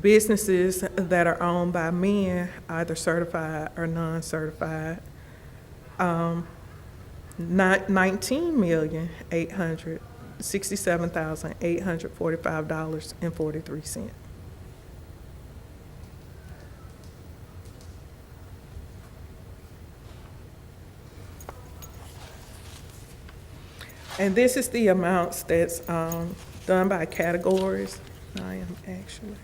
Businesses that are owned by men, either certified or non-certified, $19,867,845.43. And this is the amounts that's done by categories. I am actually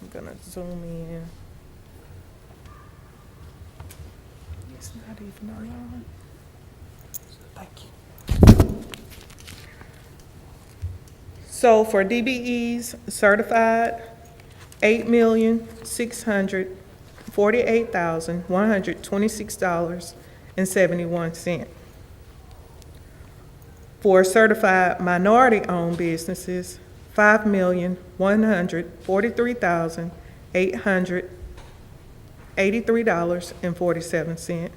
I'm gonna zoom in. It's not even online. Thank you. So for DBEs certified, $8,648,126.71. For certified minority-owned businesses, $5,143,883.47.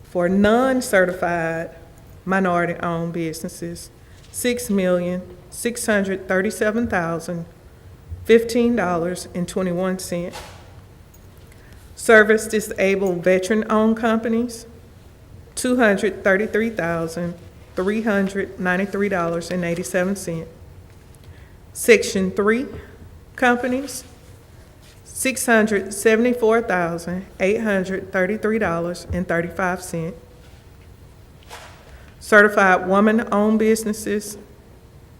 For non-certified minority-owned businesses, $6,637,015.21. Service disabled veteran-owned companies, $233,393.87. Section 3 companies, $674,833.35. Certified woman-owned businesses,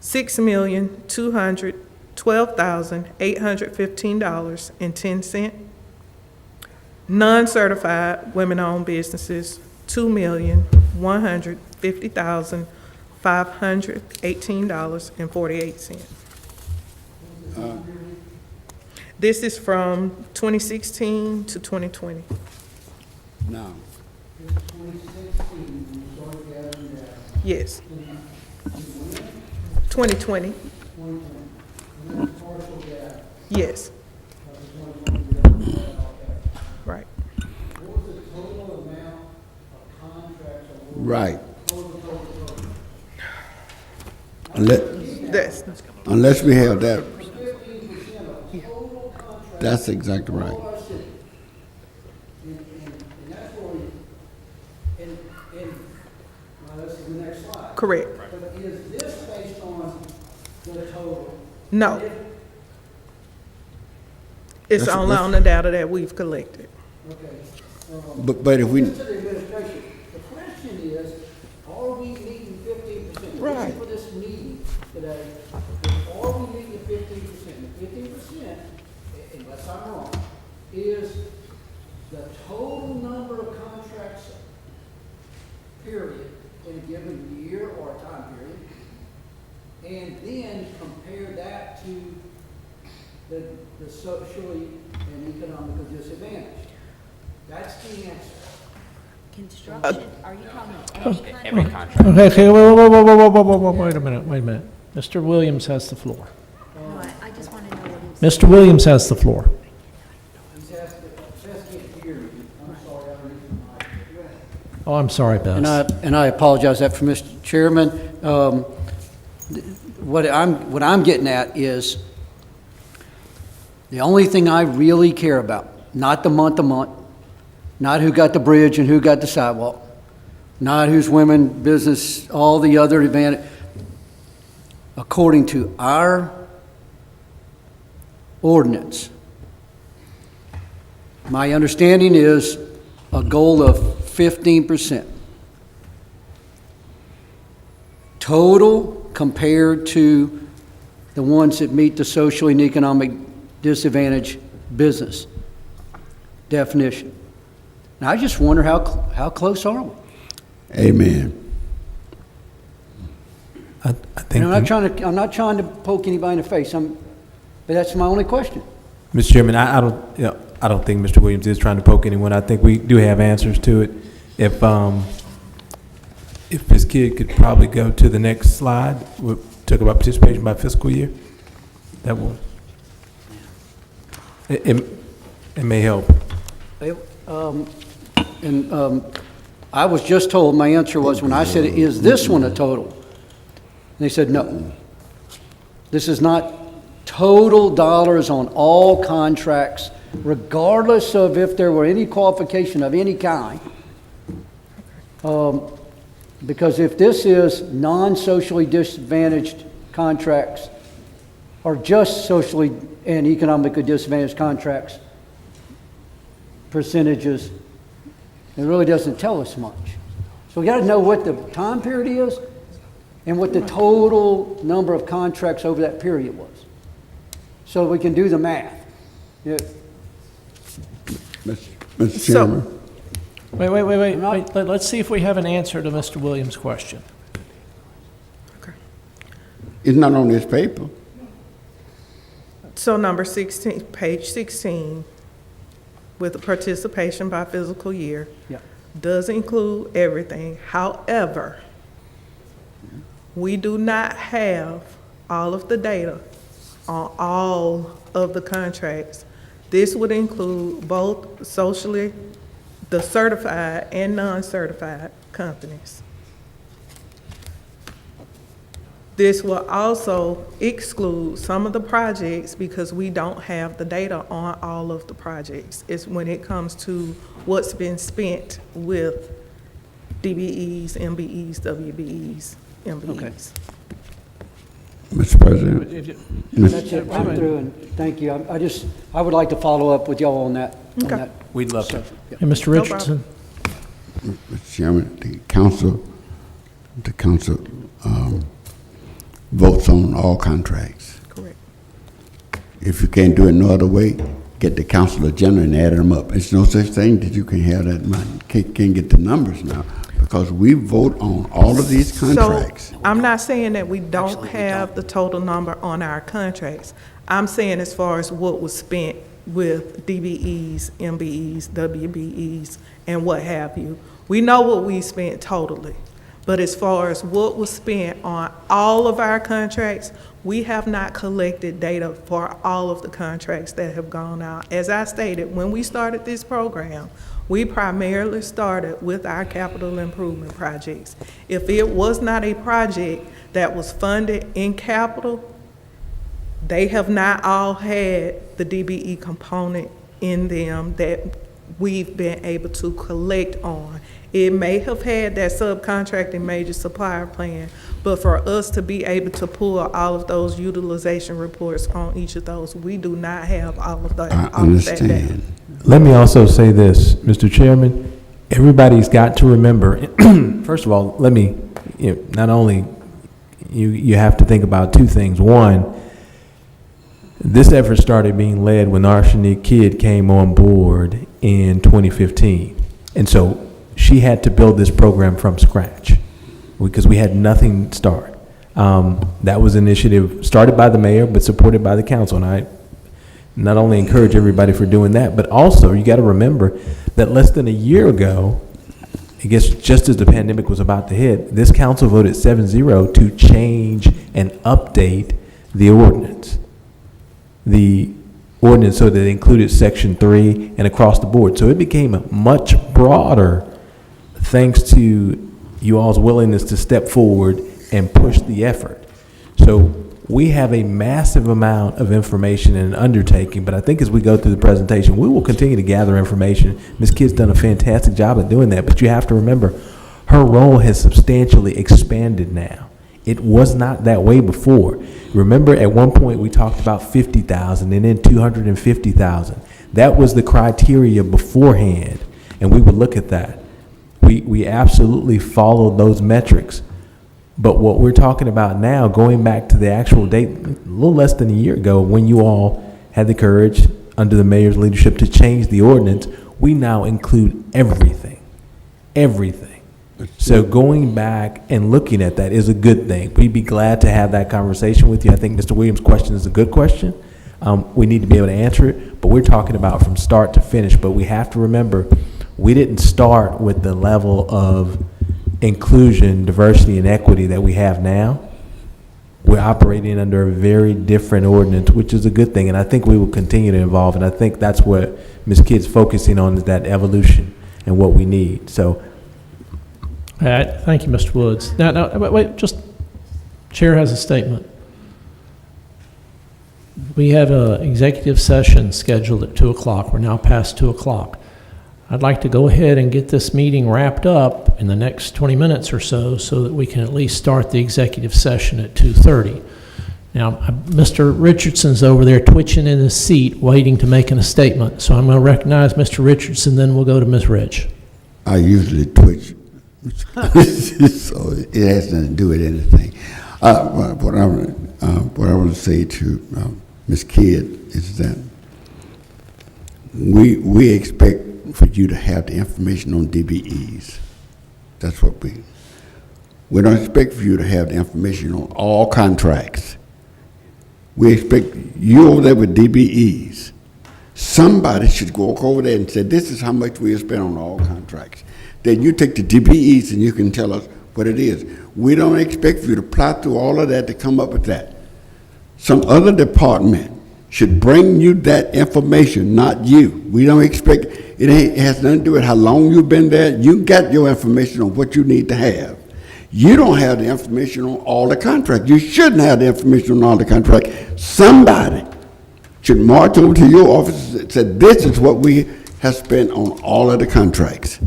$6,212,815.10. Non-certified women-owned businesses, $2,150,518.48. This is from 2016 to 2020. Now, In 2016, we started gathering data. Yes. 2020, 2020, and then partial data. yes. Okay. Right. What was the total amount of contracts awarded? Right. Total. That's, Unless we have that, 15% of total contracts. that's exactly right. All our city. And that's what we, well, this is the next slide. correct. But is this based on the total? No. It's only on the data that we've collected. Okay. But if we, To the administration, the question is, are we meeting 15%? Right. For this meeting today, are we meeting 15%? The 15%, unless I'm wrong, is the total number of contracts, period, in a given year or time period, and then compare that to the socially and economically disadvantaged. That's the answer. Construction, are you talking Every contract. Okay, wait a minute. Mr. Williams has the floor. No, I just want to know what he was. Mr. Williams has the floor. He's asking to hear me. I'm sorry, I don't know. Oh, I'm sorry, Bess. And I apologize that for Mr. Chairman. What I'm getting at is the only thing I really care about, not the month to month, not who got the bridge and who got the sidewalk, not who's women, business, all the other advantage. According to our ordinance, my understanding is a goal of 15%. Total compared to the ones that meet the social and economic disadvantage business definition. And I just wonder how close are we? amen. I think, And I'm not trying to poke anybody in the face. But that's my only question. Mr. Chairman, I don't think Mr. Williams is trying to poke anyone. I think we do have answers to it. If this kid could probably go to the next slide, we talk about participation by fiscal year. That will. It may help. I was just told, my answer was, when I said, is this one a total? And they said, no. This is not total dollars on all contracts, regardless of if there were any qualification of any kind. Because if this is non-socially disadvantaged contracts, or just socially and economically disadvantaged contracts, percentages, it really doesn't tell us much. So we got to know what the time period is and what the total number of contracts over that period was, so we can do the math. Yeah. Mr. Chairman, Wait. Let's see if we have an answer to Mr. Williams' question. it's not on this paper. So number 16, page 16, with the participation by fiscal year, Yeah. does include everything. However, we do not have all of the data on all of the contracts. This would include both socially, the certified and non-certified companies. This will also exclude some of the projects because we don't have the data on all of the projects. It's when it comes to what's been spent with DBEs, MBEs, WBEs, MBEs. Mr. President, That's it, I'm through, and thank you. I would like to follow up with y'all on that. Okay. We'd love to. And Mr. No Richardson? Mr. Chairman, the council votes on all contracts. Correct. If you can't do it no other way, get the council agenda and add them up. It's no such thing that you can have that money, can't get the numbers now, because we vote on all of these contracts. So I'm not saying that we don't have the total number on our contracts. I'm saying as far as what was spent with DBEs, MBEs, WBEs, and what have you. We know what we spent totally, But as far as what was spent on all of our contracts, we have not collected data for all of the contracts that have gone out. As I stated, when we started this program, we primarily started with our capital improvement projects. If it was not a project that was funded in capital, they have not all had the DBE component in them that we've been able to collect on. It may have had that subcontracting major supplier plan, but for us to be able to pull all of those utilization reports on each of those, we do not have all of that. I all of that data. understand. Let me also say this, Mr. Chairman, everybody's got to remember, first of all, let me, not only, you have to think about two things. One, this effort started being led when Arshanique Kidd came on board in 2015. And so she had to build this program from scratch because we had nothing to start. That was an initiative started by the mayor, but supported by the council. And I not only encourage everybody for doing that, but also you got to remember that less than a year ago, I guess just as the pandemic was about to hit, this council voted 7-0 to change and update the ordinance. The ordinance so that it included Section 3 and across the board. So it became much broader thanks to you all's willingness to step forward and push the effort. So we have a massive amount of information and an undertaking, but I think as we go through the presentation, we will continue to gather information. Ms. Kidd's done a fantastic job at doing that, but you have to remember, her role has substantially expanded now. It was not that way before. Remember, at one point we talked about 50,000 and then 250,000. That was the criteria beforehand, and we would look at that. We absolutely followed those metrics. But what we're talking about now, going back to the actual date, a little less than a year ago, when you all had the courage under the mayor's leadership to change the ordinance, we now include everything. Everything. So going back and looking at that is a good thing. We'd be glad to have that conversation with you. I think Mr. Williams' question is a good question. We need to be able to answer it, but we're talking about from start to finish. But we have to remember, we didn't start with the level of inclusion, diversity, and equity that we have now. We're operating under a very different ordinance, which is a good thing, and I think we will continue to evolve, and I think that's what Ms. Kidd's focusing on, is that evolution and what we need. So, All right, thank you, Mr. Woods. Now, wait, just, Chair has a statement. We have an executive session scheduled at 2 o'clock. We're now past 2 o'clock. I'd like to go ahead and get this meeting wrapped up in the next 20 minutes or so that we can at least start the executive session at 2:30. Now, Mr. Richardson's over there twitching in his seat, waiting to make a statement. So I'm going to recognize Mr. Richardson, then we'll go to Ms. Rich. I usually twitch, so it has nothing to do with anything. What I want to say to Ms. Kidd is that we expect for you to have the information on DBEs. That's what we don't expect for you to have the information on all contracts. We expect you over there with DBEs. Somebody should walk over there and say, this is how much we have spent on all contracts. Then you take the DBEs and you can tell us what it is. We don't expect for you to plot through all of that to come up with that. Some other department should bring you that information, not you. We don't expect, it has nothing to do with how long you've been there. You got your information on what you need to have. You don't have the information on all the contracts. You shouldn't have the information on all the contracts. Somebody should march over to your office and say, this is what we have spent on all of the contracts.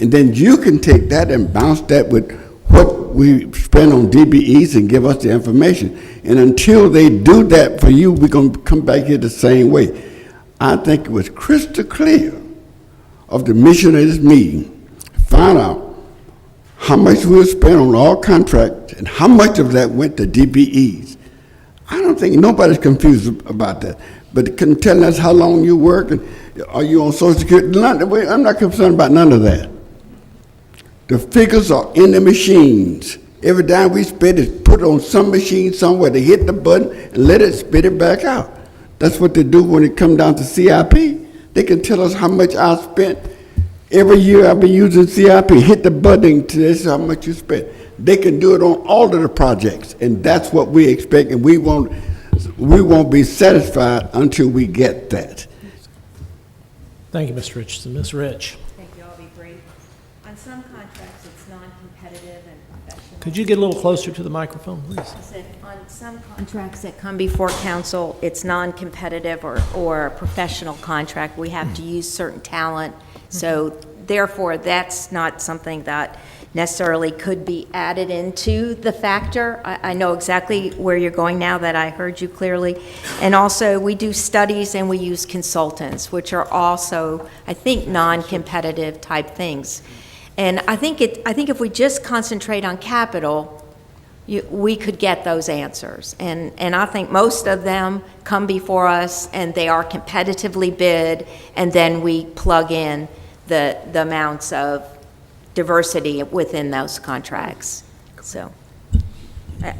And then you can take that and bounce that with what we spend on DBEs and give us the information. And until they do that for you, we're going to come back here the same way. I think it was crystal clear of the mission of this meeting. Find out how much we'll spend on all contracts and how much of that went to DBEs. I don't think nobody's confused about that. But can tell us how long you work and are you on Social Security? I'm not concerned about none of that. The figures are in the machines. Every dime we spend is put on some machine somewhere. They hit the button and let it spit it back out. That's what they do when it comes down to CIP. They can tell us how much I spent Every year I've been using CIP, hit the button to this is how much you spent. They can do it on all of the projects, and that's what we expect, and we won't be satisfied until we get that. Thank you, Mr. Richardson. Ms. Rich, Thank you, I'll be brief. On some contracts, it's non-competitive and professional. could you get a little closer to the microphone, please? I said, on some contracts that come before council, it's non-competitive or a professional contract. We have to use certain talent. So therefore, that's not something that necessarily could be added into the factor. I know exactly where you're going now that I heard you clearly. And also, we do studies and we use consultants, which are also, I think, non-competitive type things. And I think if we just concentrate on capital, we could get those answers. And I think most of them come before us and they are competitively bid, and then we plug in the amounts of diversity within those contracts. So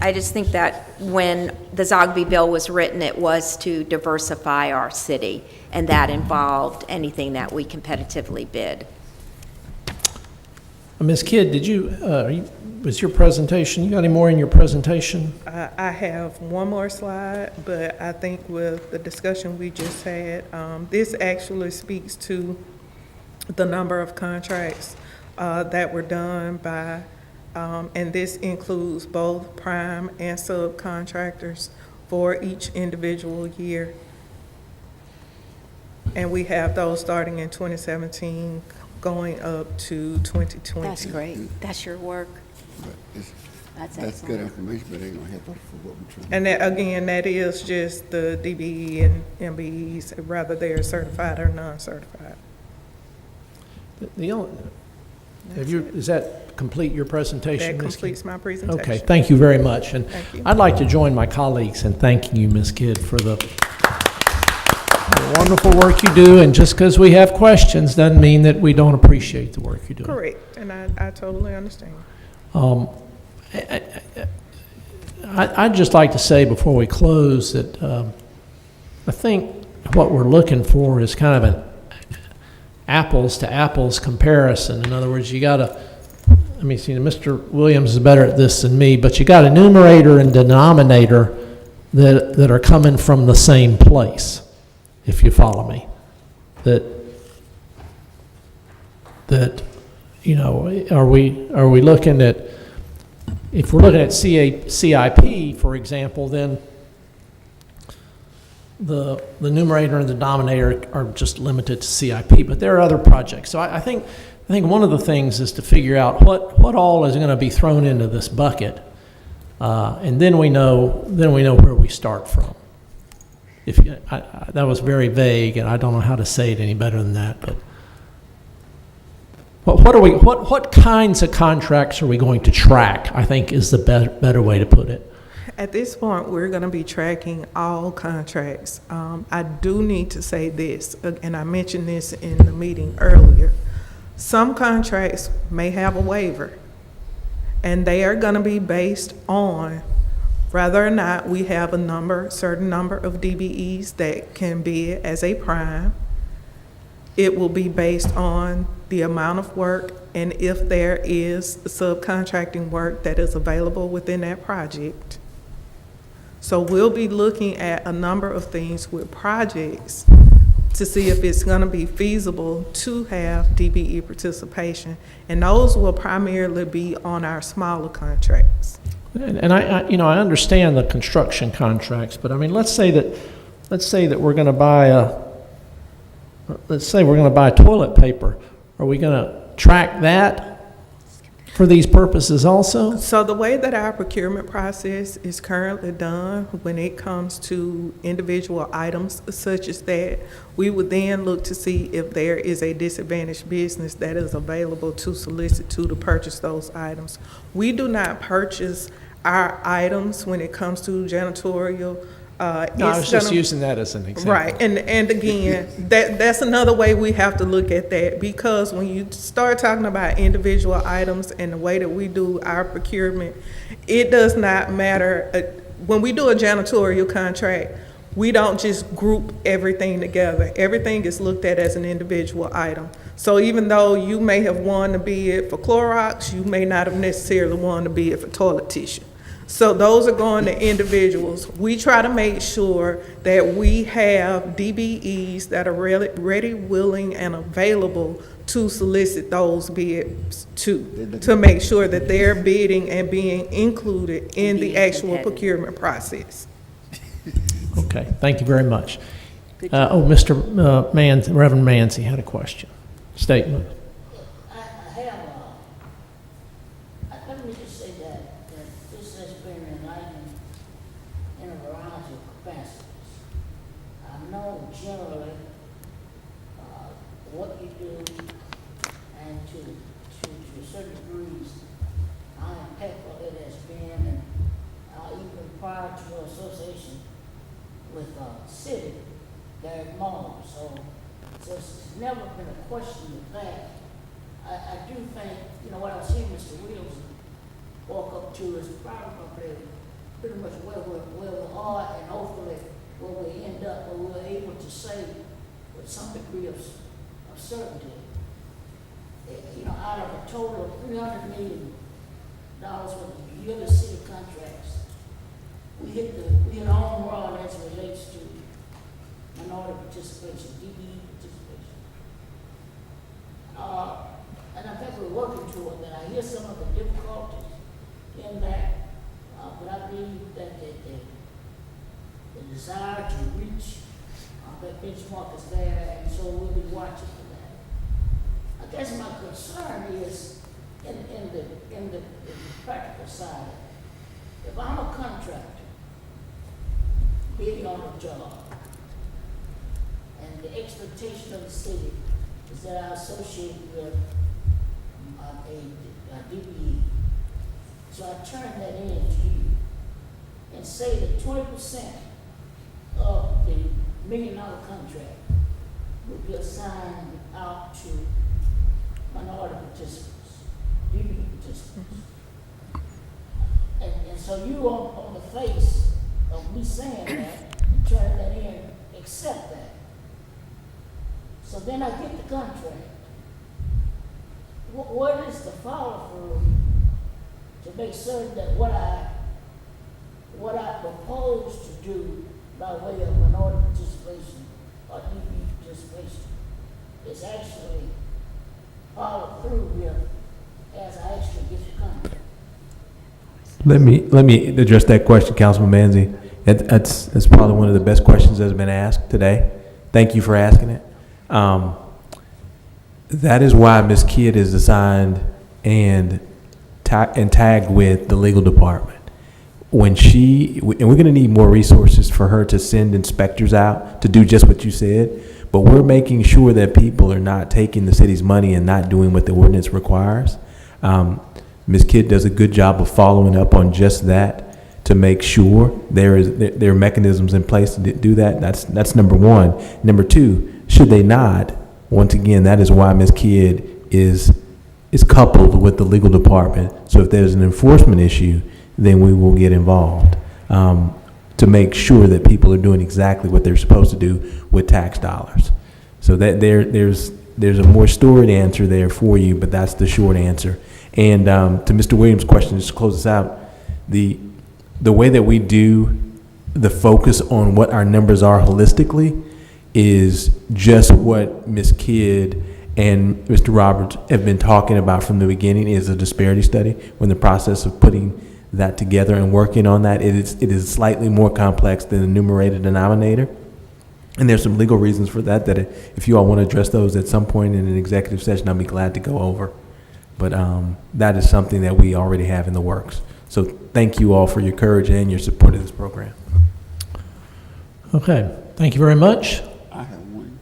I just think that when the Zogby bill was written, it was to diversify our city, and that involved anything that we competitively bid. Ms. Kidd, was your presentation, you got any more in your presentation? I have one more slide, but I think with the discussion we just had, this actually speaks to the number of contracts that were done by, and this includes both prime and subcontractors for each individual year. And we have those starting in 2017, going up to 2020. That's great. That's your work. That's That's good excellent. information, but it ain't gonna help us for what we're trying to. And that, again, that is just the DBE and MBEs, whether they're certified or non-certified. Does that complete your presentation, That Ms. Kidd? completes my presentation. Okay, thank you very much. And Thank you. I'd like to join my colleagues in thanking you, Ms. Kidd, for the wonderful work you do. And just because we have questions doesn't mean that we don't appreciate the work you're doing. Correct, and I totally understand. I'd just like to say before we close that I think what we're looking for is kind of an apples to apples comparison. In other words, you got to, let me see, Mr. Williams is better at this than me, but you got a numerator and denominator that are coming from the same place, if you follow me. That you know, are we looking at, if we're looking at CIP, for example, then the numerator and the denominator are just limited to CIP, but there are other projects. So I think one of the things is to figure out what all is going to be thrown into this bucket, and then we know where we start from. That was very vague, and I don't know how to say it any better than that. But what kinds of contracts are we going to track? I think is the better way to put it. At this point, we're going to be tracking all contracts. I do need to say this, and I mentioned this in the meeting earlier. Some contracts may have a waiver, and they are going to be based on whether or not we have a certain number of DBEs that can bid as a prime. It will be based on the amount of work and if there is subcontracting work that is available within that project. So we'll be looking at a number of things with projects to see if it's going to be feasible to have DBE participation, and those will primarily be on our smaller contracts. And I understand the construction contracts, but I mean, let's say that we're going to buy toilet paper. Are we going to track that for these purposes also? So the way that our procurement process is currently done, when it comes to individual items such as that, we would then look to see if there is a disadvantaged business that is available to solicit to purchase those items. We do not purchase our items when it comes to janitorial. No, I was just using that as an example. Right, and again, that's another way we have to look at that, because when you start talking about individual items and the way that we do our procurement, it does not matter. When we do a janitorial contract, we don't just group everything together. Everything is looked at as an individual item. So even though you may have won the bid for Clorox, you may not have necessarily won the bid for toilet tissue. So those are going to individuals. We try to make sure that we have DBEs that are ready, willing, and available to solicit those bids to make sure that they're bidding and being included in the actual procurement process. Okay, thank you very much. Mr. Reverend Manzi had a question, statement. Let me just say that this has been enlightening in a variety of capacities. I know generally what you do, and to certain degrees, how impactful it has been, and even prior to your association with city, Derek Moore. So it's never been a question of that. I do think, what I was hearing Mr. Williams walk up to is probably pretty much where we are, and hopefully where we end up, where we're able to say with some degree of certainty, out of a total of $300 million worth of yearly city contracts, we hit a home run as it relates to minority participation, DBE participation. And I think we're working toward that. I hear some of the difficulties in that, but I believe that the desire to reach that benchmark is there, and so we'll be watching for that. I guess my concern is in the practical side. If I'm a contractor bidding on a job, and the expectation of the city is that I associate with a DBE. So I turn that in to you and say that 20% of the $1 million contract would be assigned out to minority participants, DBE participants. And so you on the face of me saying that, and turn that in, accept that. So then I get the contract. What is the follow-through to make certain that what I propose to do by way of minority participation or DB participation is actually followed through with as I actually get the contract? Let me address that question, Councilman Manzi. That's probably one of the best questions that's been asked today. Thank you for asking it. That is why Ms. Kidd is assigned and tagged with the legal department. And we're going to need more resources for her to send inspectors out to do just what you said, but we're making sure that people are not taking the city's money and not doing what the ordinance requires. Ms. Kidd does a good job of following up on just that to make sure there are mechanisms in place to do that. That's number one. Number two, should they not, once again, that is why Ms. Kidd is coupled with the legal department. So if there's an enforcement issue, then we will get involved to make sure that people are doing exactly what they're supposed to do with tax dollars. So that there's a more storied answer there for you, but that's the short answer. And to Mr. Williams' question, just to close this out, the way that we do the focus on what our numbers are holistically is just what Ms. Kidd and Mr. Roberts have been talking about from the beginning, is a disparity study. We're in the process of putting that together and working on that. It is slightly more complex than the numerator denominator. And there's some legal reasons for that if you all want to address those at some point in an executive session, I'll be glad to go over. But that is something that we already have in the works. So thank you all for your courage and your support of this program. Okay, thank you very much. I have one.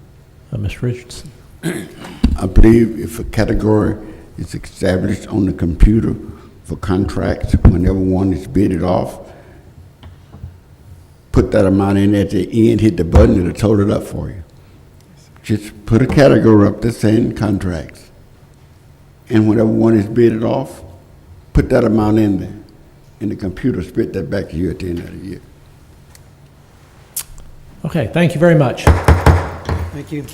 Ms. Richardson. I believe if a category is established on the computer for contracts, whenever one is bidded off, put that amount in at the end, hit the button, it'll total it up for you. Just put a category up that's saying contracts. And whenever one is bidded off, put that amount in there. And the computer spit that back to you at the end of the year. Okay, thank you very much. Thank you.